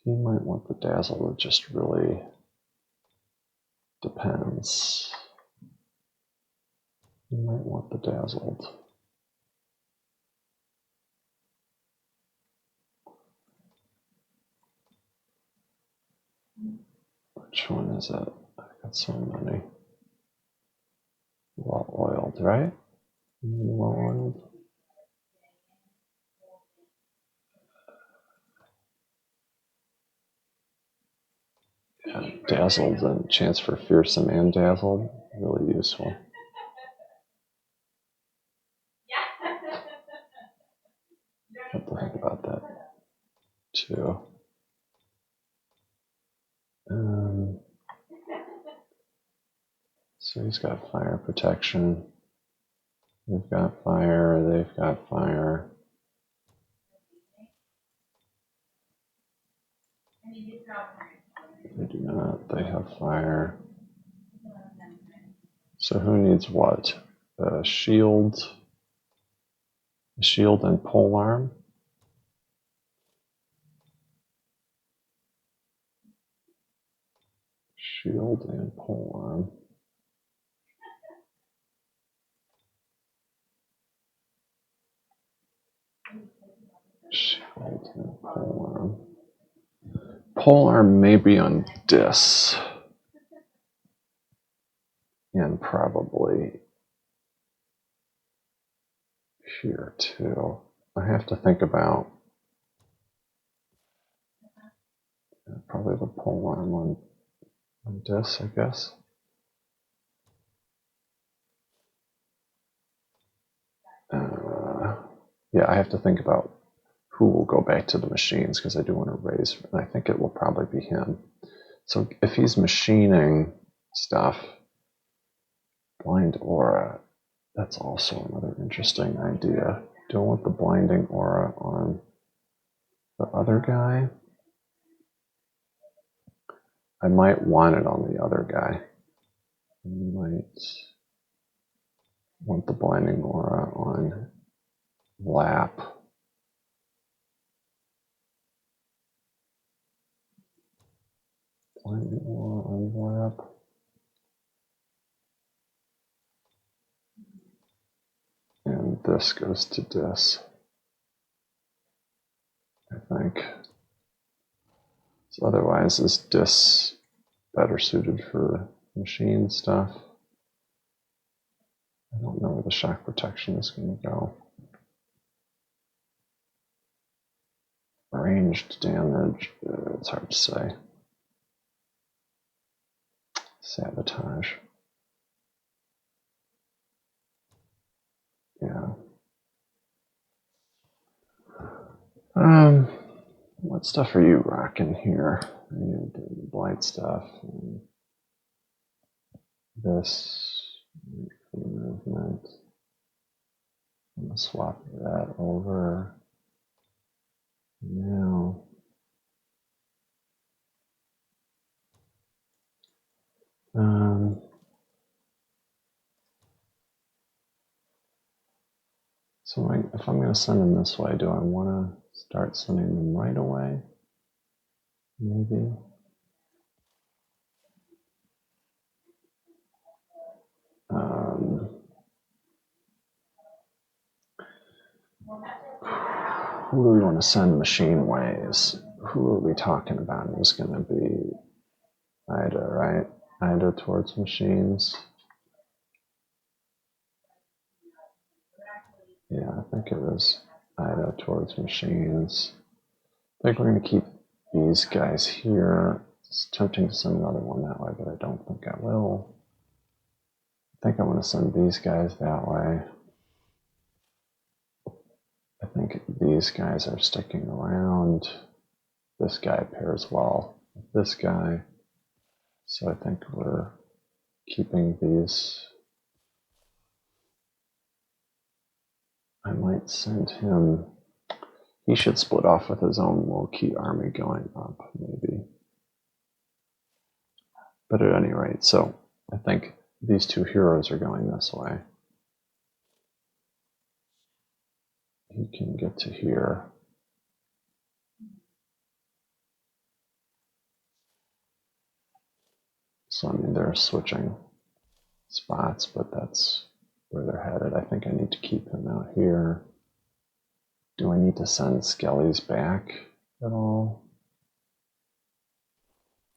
He might want the dazzled. It just really depends. He might want the dazzled. Which one is it? I've got so many. Well oiled, right? Well oiled. Yeah, dazzled and chance for fearsome and dazzled. Really useful. Have to think about that too. So he's got fire protection. They've got fire. They've got fire. They do not. They have fire. So who needs what? A shield and pole arm. Shield and pole arm. Shield and pole arm. Pole arm may be on dis. And probably here too. I have to think about probably the pole arm on dis, I guess. Yeah, I have to think about who will go back to the machines because I do want to raise, and I think it will probably be him. So if he's machining stuff, blind aura, that's also another interesting idea. Do I want the blinding aura on the other guy? I might want it on the other guy. I might want the blinding aura on Lap. Blinding aura on Lap. And this goes to dis, I think. So otherwise, is dis better suited for machine stuff? I don't know where the shock protection is going to go. ranged damage. It's hard to say. Sabotage. Yeah. What stuff are you rocking here? You do the blight stuff. And this movement. I'm gonna swap that over. Now. So if I'm going to send them this way, do I want to start sending them right away? Maybe. Who do we want to send machine ways? Who are we talking about? It's going to be Ida, right? Ida towards machines. Yeah, I think it was Ida towards machines. I think we're going to keep these guys here. It's tempting to send another one that way, but I don't think I will. I think I want to send these guys that way. I think these guys are sticking around. This guy pairs well with this guy. So I think we're keeping these. I might send him. He should split off with his own low-key army going up, maybe. But at any rate, so I think these two heroes are going this way. He can get to here. So I mean, they're switching spots, but that's where they're headed. I think I need to keep him out here. Do I need to send Skellies back at all?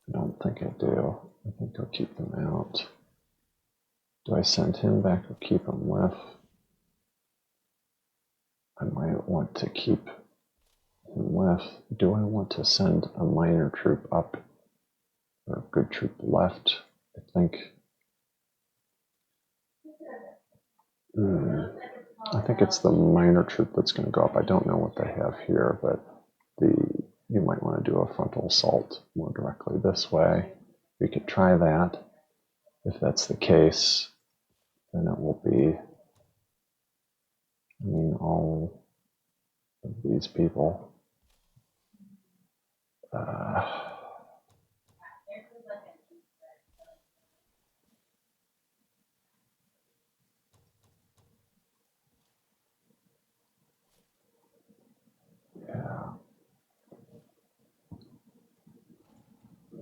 I don't think I do. I think I'll keep them out. Do I send him back or keep him with? I might want to keep him with. Do I want to send a minor troop up or a good troop left? I think. I think it's the minor troop that's going to go up. I don't know what they have here, but you might want to do a frontal assault more directly this way. We could try that. If that's the case, then it will be, I mean, all of these people. Yeah.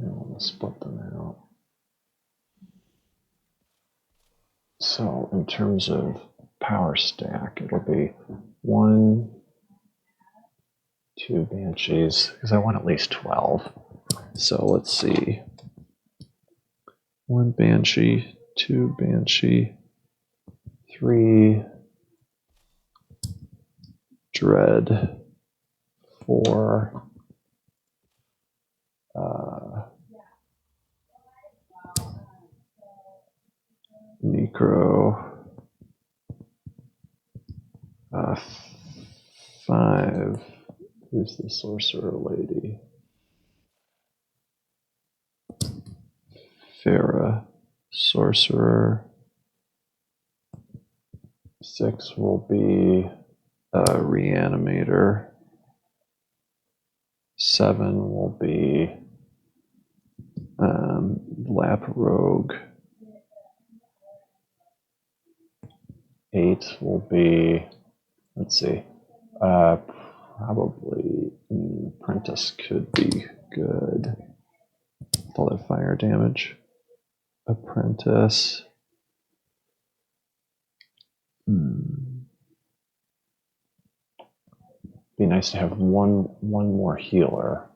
I want to split them out. So in terms of power stack, it'll be 1, 2 Banshees, because I want at least 12. So let's see. 1 Banshee, 2 Banshee, 3 Dread, 4 Necro, 5. Who's the sorcerer lady? Farah, sorcerer. 6 will be a reanimator. 7 will be lap rogue. 8 will be, let's see, probably apprentice could be good. All that fire damage. Apprentice. Be nice to have one more healer.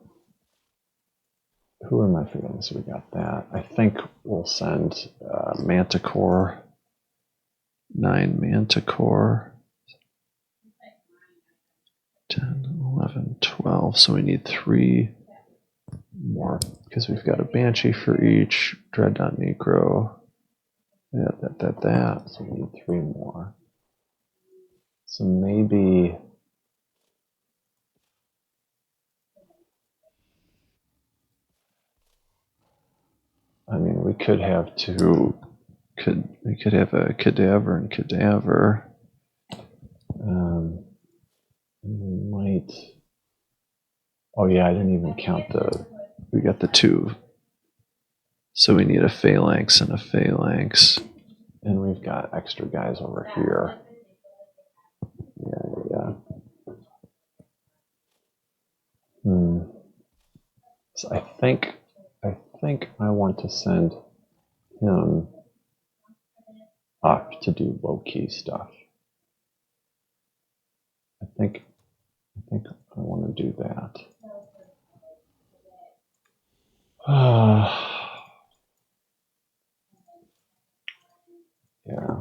Who am I forgetting? So we got that. I think we'll send Manticore. 9 Manticore. 10, 11, 12. 12, so we need 3 more, because we've got a Banshee for each, Dreadnought Necro, that. So we need 3 more. So maybe... I mean, we could have we could have a Cadaver and Cadaver. We might... Oh yeah, I didn't even count we got the 2. So we need a Phalanx and a Phalanx. And we've got extra guys over here. Yeah. So I think I want to send him up to do low-key stuff. I think I want to do that. Yeah.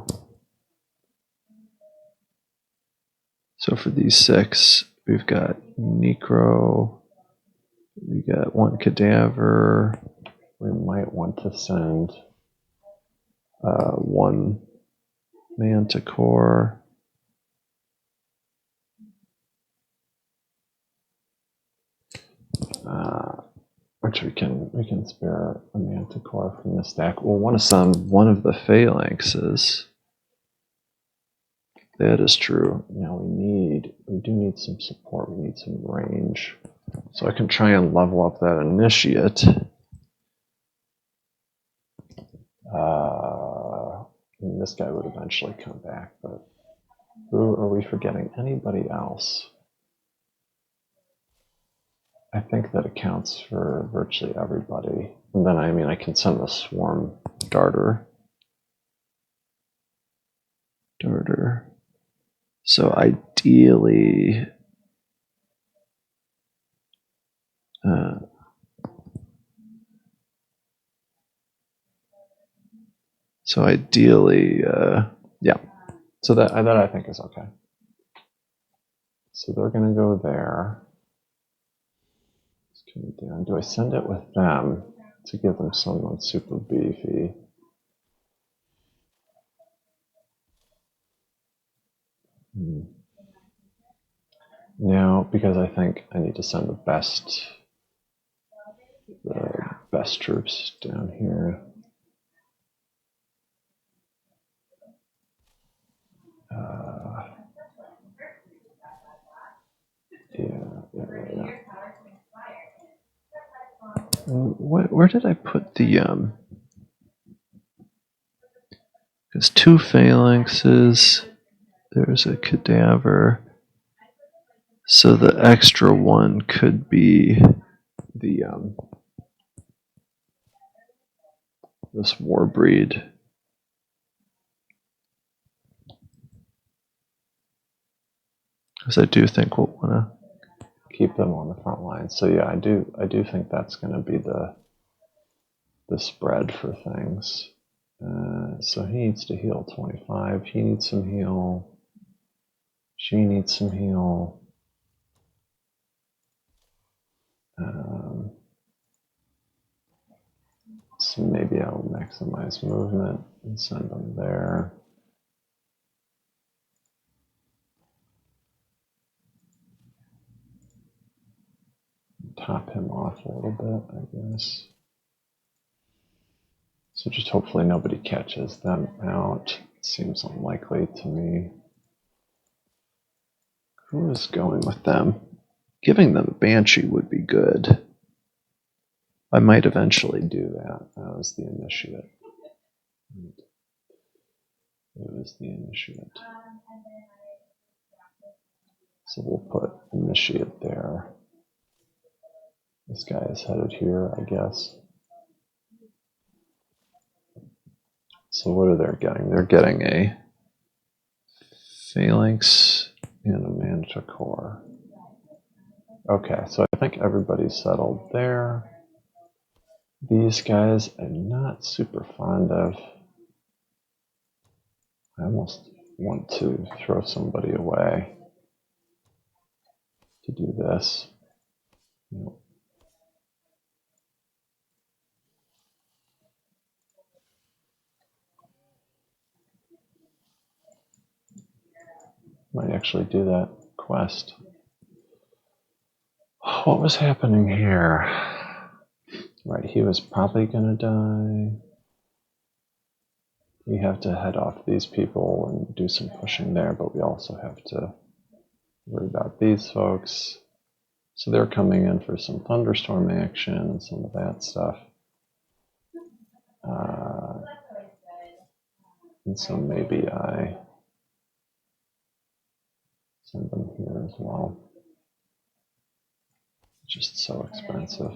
So for these 6, we've got Necro, we got 1 Cadaver. We might want to send 1 Manticore. Which we can spare a Manticore from the stack. We'll want to send 1 of the Phalanxes. That is true. Now we do need some support. We need some range. So I can try and level up that Initiate. And this guy would eventually come back, but who are we forgetting? Anybody else? I think that accounts for virtually everybody. And then, I mean, I can send the Swarm Darter. So ideally, yeah. So that I think is okay. So they're going to go there. Do I send it with them to give them someone super beefy? No, because I think I need to send the best troops down here. Yeah. Where did I put the there's 2 Phalanxes, there's a Cadaver, so the extra 1 could be the this Warbreed. Because I do think we'll want to keep them on the front line. So yeah, I do think that's going to be the spread for things. So he needs to heal 25. He needs some heal. She needs some heal. So maybe I'll maximize movement and send them there. Top him off a little bit, I guess. So just hopefully nobody catches them out. It seems unlikely to me. Who is going with them? Giving them a Banshee would be good. I might eventually do that. That was the Initiate. It was the Initiate. So we'll put Initiate there. This guy is headed here, I guess. So what are they getting? They're getting a Phalanx and a Manticore. Okay, so I think everybody's settled there. These guys I'm not super fond of. I almost want to throw somebody away to do this. Yep. Might actually do that quest. What was happening here? Right, he was probably gonna die. We have to head off these people and do some pushing there, but we also have to worry about these folks. So they're coming in for some thunderstorm action and some of that stuff. And so maybe I send them here as well. Just so expensive.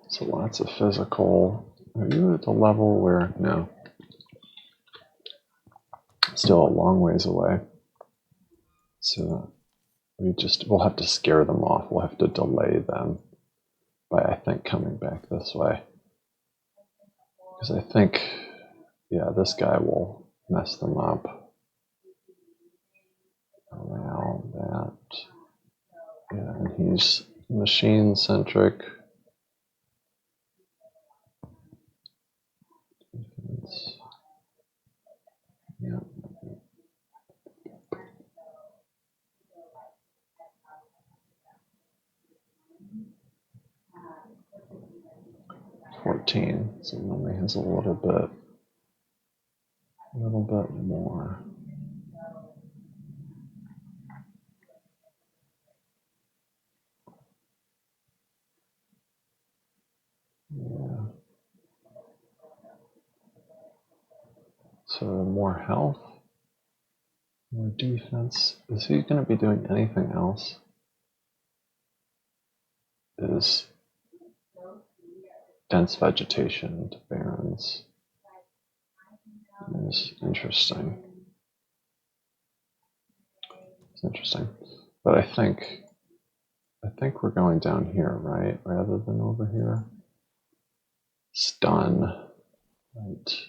So lots of physical. Are you at the level where, no, still a long ways away. So we'll have to scare them off. We'll have to delay them by, I think, coming back this way. Because I think, yeah, this guy will mess them up. Around that. Yeah, and he's machine-centric. Yeah. $14. So he only has a little bit more. Yeah. So more health, more defense. Is he going to be doing anything else? Is dense vegetation into barrens. Is interesting. It's interesting. But I think we're going down here, right? Rather than over here. Stun. Right.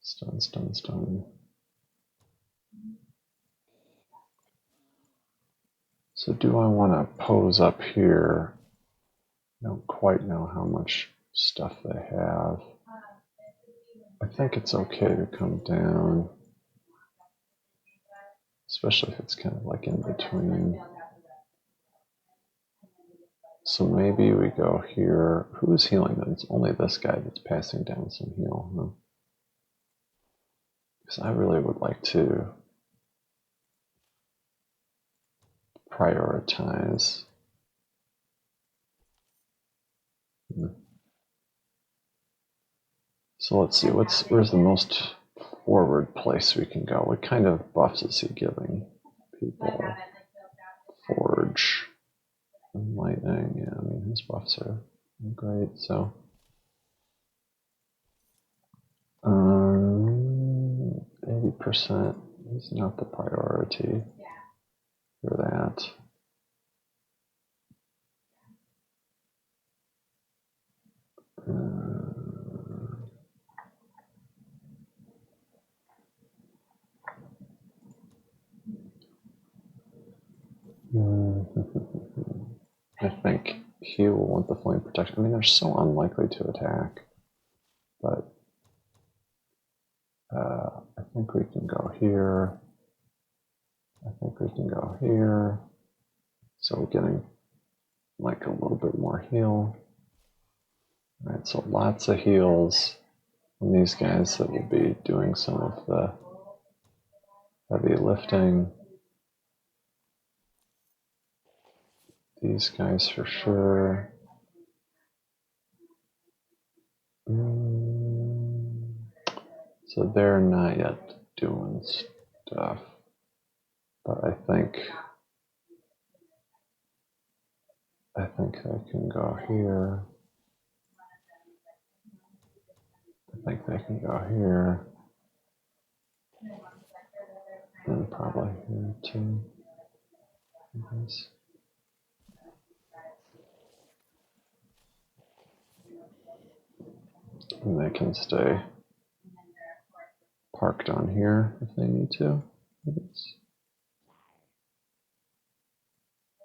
Stun. So do I want to pose up here? I don't quite know how much stuff they have. I think it's okay to come down, especially if it's kind of like in between. So maybe we go here. Who is healing them? It's only this guy that's passing down some heal, huh? Because I really would like to prioritize. So let's see, where's the most forward place we can go? What kind of buffs is he giving people? Forge, lightning, yeah, I mean his buffs are great, so 80% is not the priority for that. I think he will want the flame protection. I mean, they're so unlikely to attack, but I think we can go here. I think we can go here. So we're getting like a little bit more heal. All right, so lots of heals from these guys that will be doing some of the heavy lifting. These guys for sure. So they're not yet doing stuff, but I think I can go here. I think they can go here. And probably here too. Nice. And they can stay park down here if they need to.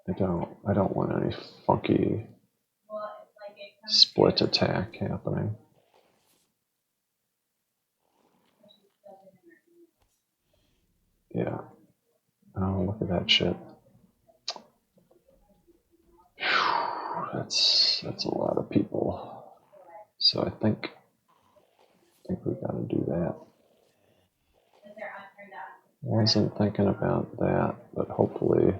I don't want any funky split attack happening. Yeah. Oh, look at that shit. That's a lot of people. So I think we gotta do that. Wasn't thinking about that, but hopefully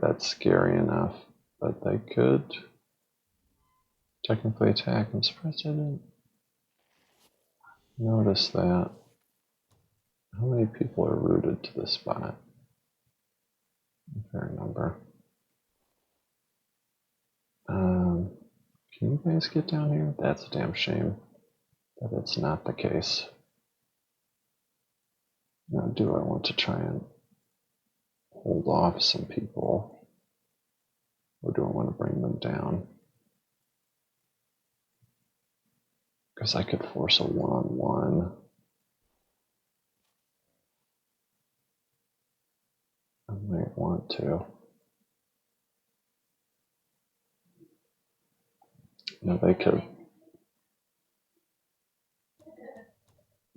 that's scary enough. But they could technically attack. I'm surprised I didn't notice that. How many people are rooted to this spot? A fair number. Can you guys get down here? That's a damn shame that it's not the case. Now, do I want to try and hold off some people? Or do I want to bring them down? Because I could force a one-on-one. I might want to. No, they could.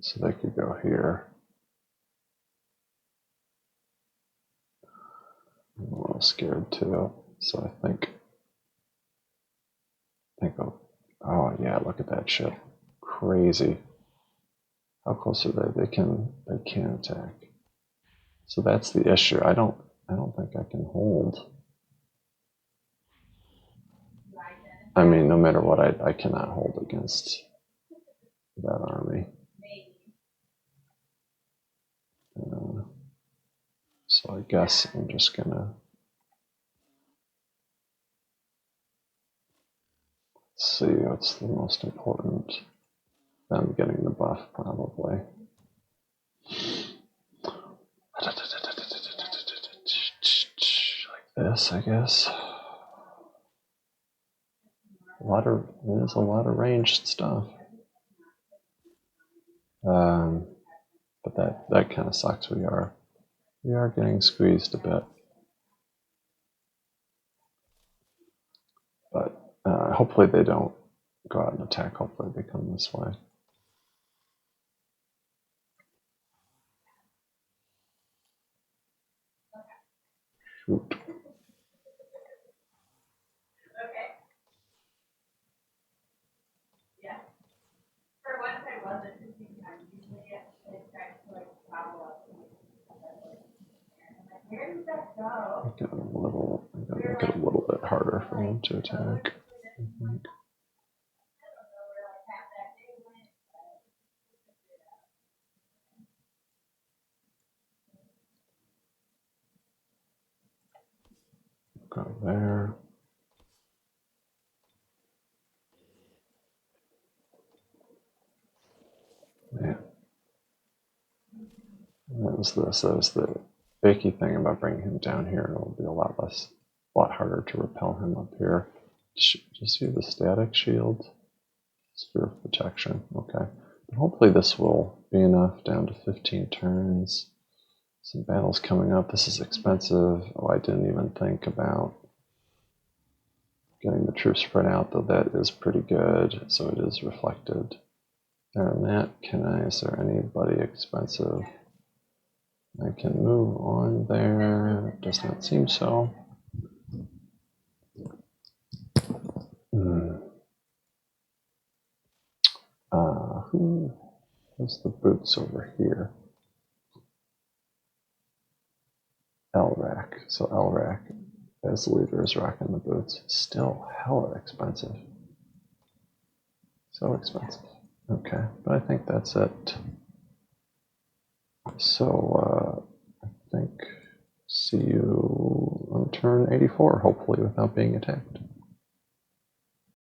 So they could go here. I'm a little scared too. So I think oh yeah, look at that shit. Crazy. How close are they? They can attack. So that's the issue. I don't think I can hold. I mean, no matter what, I cannot hold against that army. So I guess I'm just gonna see what's the most important. Them getting the buff, probably. Like this, I guess. There's a lot of ranged stuff. But that kind of sucks. We are getting squeezed a bit. But hopefully they don't go out and attack. Hopefully they come this way. Shoot. I gotta make it a little bit harder for them to attack. I think. Go there. Yeah. That was the icky thing about bringing him down here. It'll be a lot harder to repel him up here. Just see the static shield, sphere of protection. Okay, but hopefully this will be enough. Down to 15 turns. Some battles coming up. This is expensive. Oh, I didn't even think about getting the troops spread out, though that is pretty good. So it is reflected there in that. Is there anybody expensive? I can move on there. Does not seem so. Who's the boots over here? Elrac. So Elrac, as leader, is rocking the boots. Still hella expensive. So expensive. Okay, but I think that's it. So I think see you on turn 84, hopefully without being attacked.